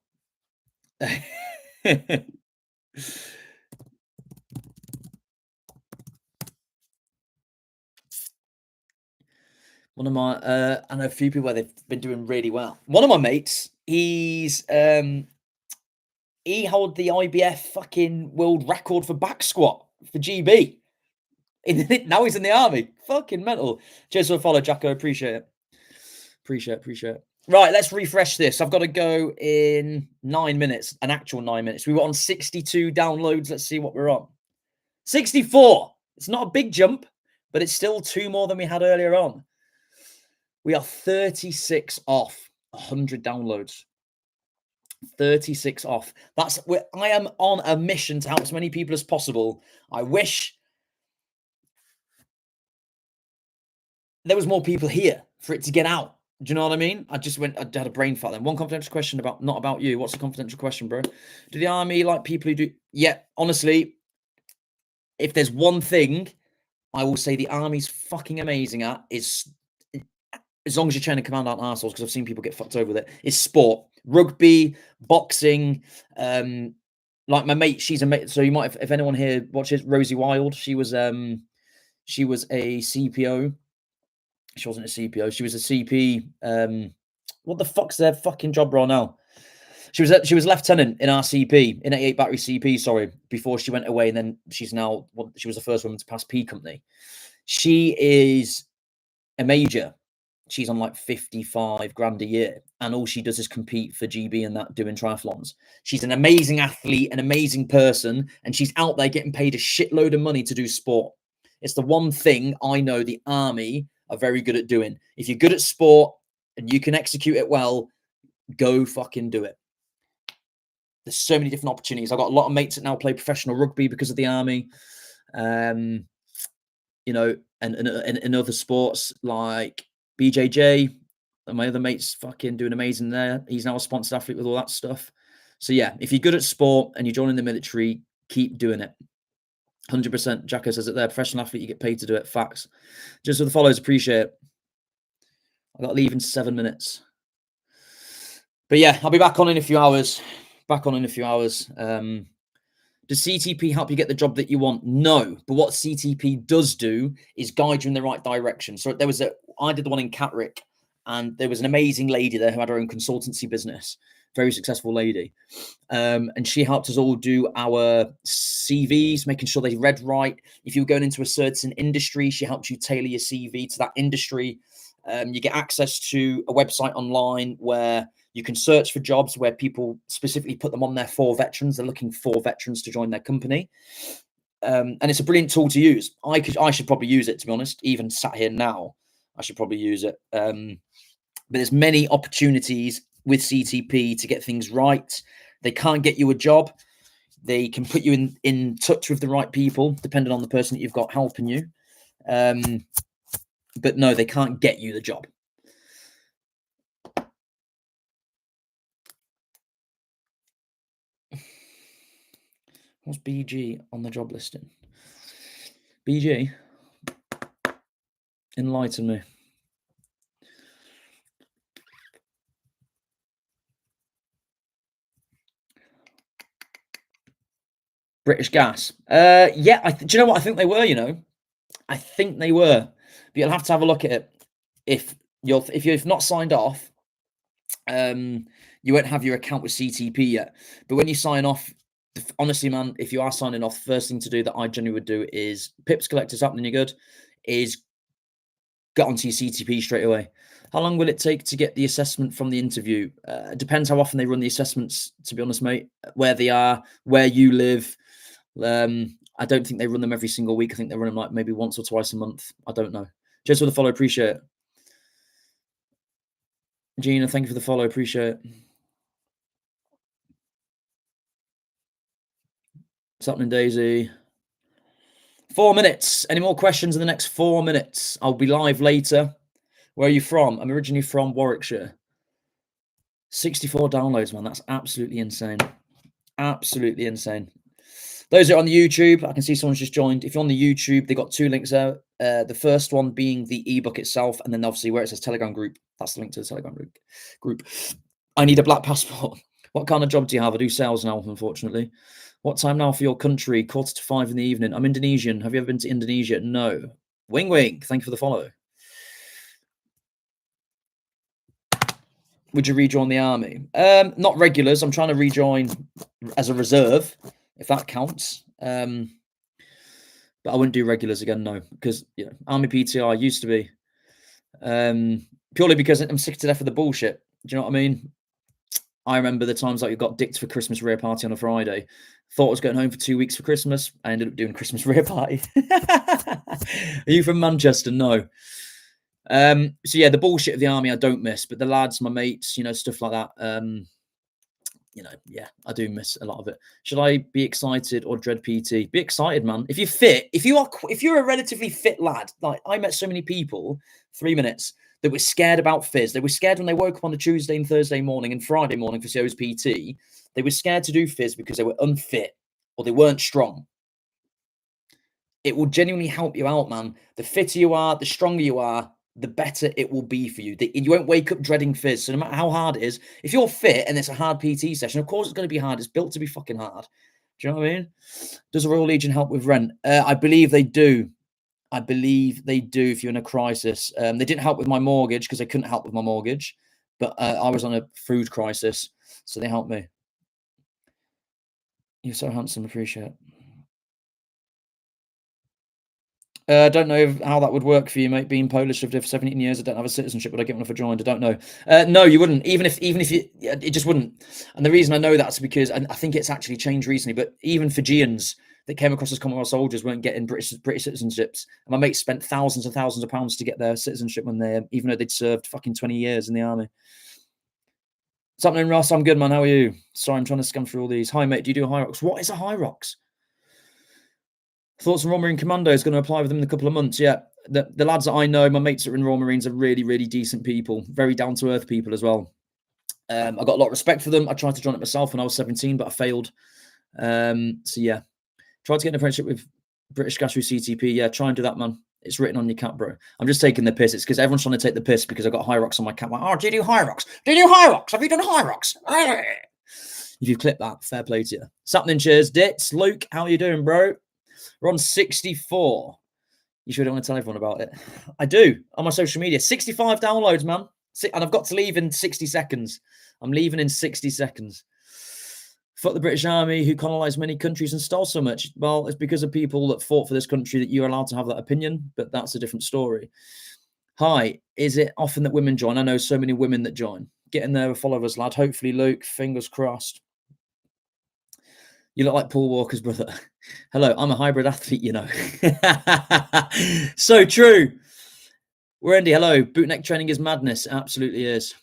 Speaker 2: One of my, I know a few people where they've been doing really well. One of my mates, he held the IBF fucking world record for back squat for GB. Now he's in the army. Fucking mental. Cheers for a follow, Jacko. Appreciate it. Appreciate it. Right, let's refresh this. I've got to go in 9 minutes, an actual 9 minutes. We were on 62 downloads. Let's see what we're on. 64. It's not a big jump, but it's still 2 more than we had earlier on. We are 36 off 100 downloads. 36 off. I am on a mission to help as many people as possible. I wish there was more people here for it to get out. Do you know what I mean? I had a brain fart then. One confidential question not about you. What's a confidential question, bro? Do the army like people who do? Yeah, honestly, if there's one thing I will say the army's fucking amazing at is, as long as you're trying to command out arseholes, because I've seen people get fucked over with it, is sport. Rugby, boxing, like my mate, she's a mate. So you might if anyone here watches Rosie Wild, she was a CPO. She wasn't a CPO, she was a CP. What the fuck's their fucking job role now? She was lieutenant in our CP, in 88 Battery CP, sorry, before she went away, and then she was the first woman to pass P Company. She is a major. She's on like 55 grand a year, and all she does is compete for GB and that, doing triathlons. She's an amazing athlete, an amazing person, and she's out there getting paid a shitload of money to do sport. It's the one thing I know the army are very good at doing. If you're good at sport and you can execute it well, go fucking do it. There's so many different opportunities. I've got a lot of mates that now play professional rugby because of the army. You know, and other sports like BJJ, and my other mate's fucking doing amazing there. He's now a sponsored athlete with all that stuff. So yeah, if you're good at sport and you're joining the military, keep doing it. 100%. Jacko says it there. Professional athlete, you get paid to do it. Facts. Just for the follows, appreciate it. I got to leave in 7 minutes. But yeah, I'll be back on in a few hours. Does CTP help you get the job that you want? No. But what CTP does do is guide you in the right direction. So I did the one in Catterick, and there was an amazing lady there who had her own consultancy business, very successful lady. And she helped us all do our CVs, making sure they read right. If you were going into a certain industry, she helped you tailor your CV to that industry. You get access to a website online where you can search for jobs where people specifically put them on there for veterans. They're looking for veterans to join their company. And it's a brilliant tool to use. I should probably use it, to be honest. Even sat here now, I should probably use it. But there's many opportunities with CTP to get things right. They can't get you a job. They can put you in touch with the right people, depending on the person that you've got helping you. But no, they can't get you the job. What's BG on the job listing? BG? Enlighten me. British Gas. Yeah, do you know what? I think they were, you know. I think they were. But you'll have to have a look at it. If you've not signed off, you won't have your account with CTP yet. But when you sign off, honestly, man, if you are signing off, first thing to do that I generally would do is Pips collectors up and you're good, is get onto your CTP straight away. How long will it take to get the assessment from the interview? It depends how often they run the assessments, to be honest, mate, where they are, where you live. I don't think they run them every single week. I think they run them like maybe once or twice a month. I don't know. Just for the follow, appreciate it. Gina, thank you for the follow, appreciate it. What's happening, Daisy? 4 minutes. Any more questions in the next 4 minutes? I'll be live later. Where are you from? I'm originally from Warwickshire. 64 downloads, man. That's absolutely insane. Absolutely insane. Those that are on the YouTube, I can see someone's just joined. If you're on the YouTube, they've got 2 links there. The first one being the ebook itself, and then obviously where it says Telegram group, that's the link to the Telegram group. I need a black passport. What kind of job do you have? I do sales now, unfortunately. What time now for your country? 4:45 in the evening. I'm Indonesian. Have you ever been to Indonesia? No. Wing wing. Thank you for the follow. Would you rejoin the army? Not regulars. I'm trying to rejoin as a reserve, if that counts. But I wouldn't do regulars again, no, because army PTR used to be. Purely because I'm sick to death of the bullshit. Do you know what I mean? I remember the times like you got dicked for Christmas rear party on a Friday. Thought I was going home for 2 weeks for Christmas. I ended up doing a Christmas rear party. Are you from Manchester? No. So yeah, the bullshit of the army I don't miss, but the lads, my mates, stuff like that. Yeah, I do miss a lot of it. Should I be excited or dread PT? Be excited, man. If you're fit, if you're a relatively fit lad, like I met so many people, 3 minutes, that were scared about fizz. They were scared when they woke up on a Tuesday and Thursday morning and Friday morning for CO's PT. They were scared to do fizz because they were unfit or they weren't strong. It will genuinely help you out, man. The fitter you are, the stronger you are, the better it will be for you. You won't wake up dreading fizz. So no matter how hard it is, if you're fit and it's a hard PT session, of course it's going to be hard. It's built to be fucking hard. Do you know what I mean? Does the Royal Legion help with rent? I believe they do. I believe they do if you're in a crisis. They didn't help with my mortgage because they couldn't help with my mortgage. But I was on a food crisis, so they helped me. You're so handsome. Appreciate it. I don't know how that would work for you, mate. Being Polish, lived here for 17 years. I don't have a citizenship. Would I get one if I joined? I don't know. No, you wouldn't. Even if you, it just wouldn't. And the reason I know that's because I think it's actually changed recently. But even Fijians that came across as Commonwealth soldiers weren't getting British citizenships. And my mates spent thousands and thousands of pounds to get their citizenship even though they'd served fucking 20 years in the army. What's happening, Ross? I'm good, man. How are you? Sorry, I'm trying to scan through all these. Hi, mate. Do you do High Rocks? What is a High Rocks? Thoughts on Royal Marine Commando is going to apply with them in a couple of months. Yeah, the lads that I know, my mates that are in Royal Marines are really, really decent people, very down to earth people as well. I got a lot of respect for them. I tried to join it myself when I was 17, but I failed. So yeah, tried to get an apprenticeship with British Gas through CTP. Yeah, try and do that, man. It's written on your cap, bro. I'm just taking the piss. It's because everyone's trying to take the piss because I got High Rocks on my cap. Like, oh, do you do High Rocks? Do you do High Rocks? Have you done High Rocks? If you clip that, fair play to you. What's happening, cheers, Dits? Luke, how are you doing, bro? We're on 64. You sure don't want to tell everyone about it? I do on my social media. 65 downloads, man. And I've got to leave in 60 seconds. I'm leaving in 60 seconds. Fuck the British Army who colonised many countries and stole so much. Well, it's because of people that fought for this country that you're allowed to have that opinion, but that's a different story. Hi, is it often that women join? I know so many women that join. Get in there with followers, lad. Hopefully, Luke, fingers crossed. You look like Paul Walker's brother. Hello, I'm a hybrid athlete, you know. So true. Wendy, hello. Bootneck training is madness. It absolutely is.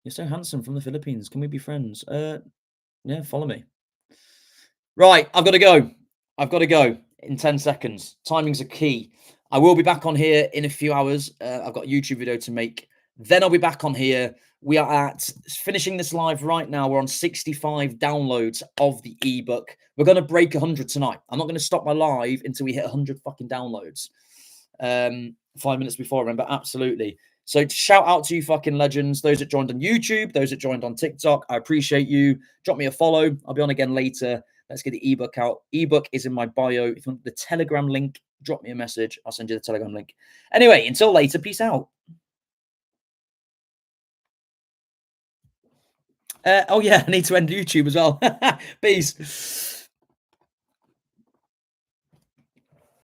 Speaker 2: You're so handsome from the Philippines. Can we be friends? Yeah, follow me. Right, I've got to go. I've got to go in 10 seconds. Timings are key. I will be back on here in a few hours. I've got a YouTube video to make. Then I'll be back on here. We are at finishing this live right now. We're on 65 downloads of the ebook. We're going to break 100 tonight. I'm not going to stop my live until we hit 100 fucking downloads. 5 minutes before, remember? Absolutely. So shout out to you fucking legends. Those that joined on YouTube, those that joined on TikTok. I appreciate you. Drop me a follow. I'll be on again later. Let's get the ebook out. Ebook is in my bio. If you want the Telegram link, drop me a message. I'll send you the Telegram link. Anyway, until later, peace out. Oh yeah, I need to end YouTube as well. Peace.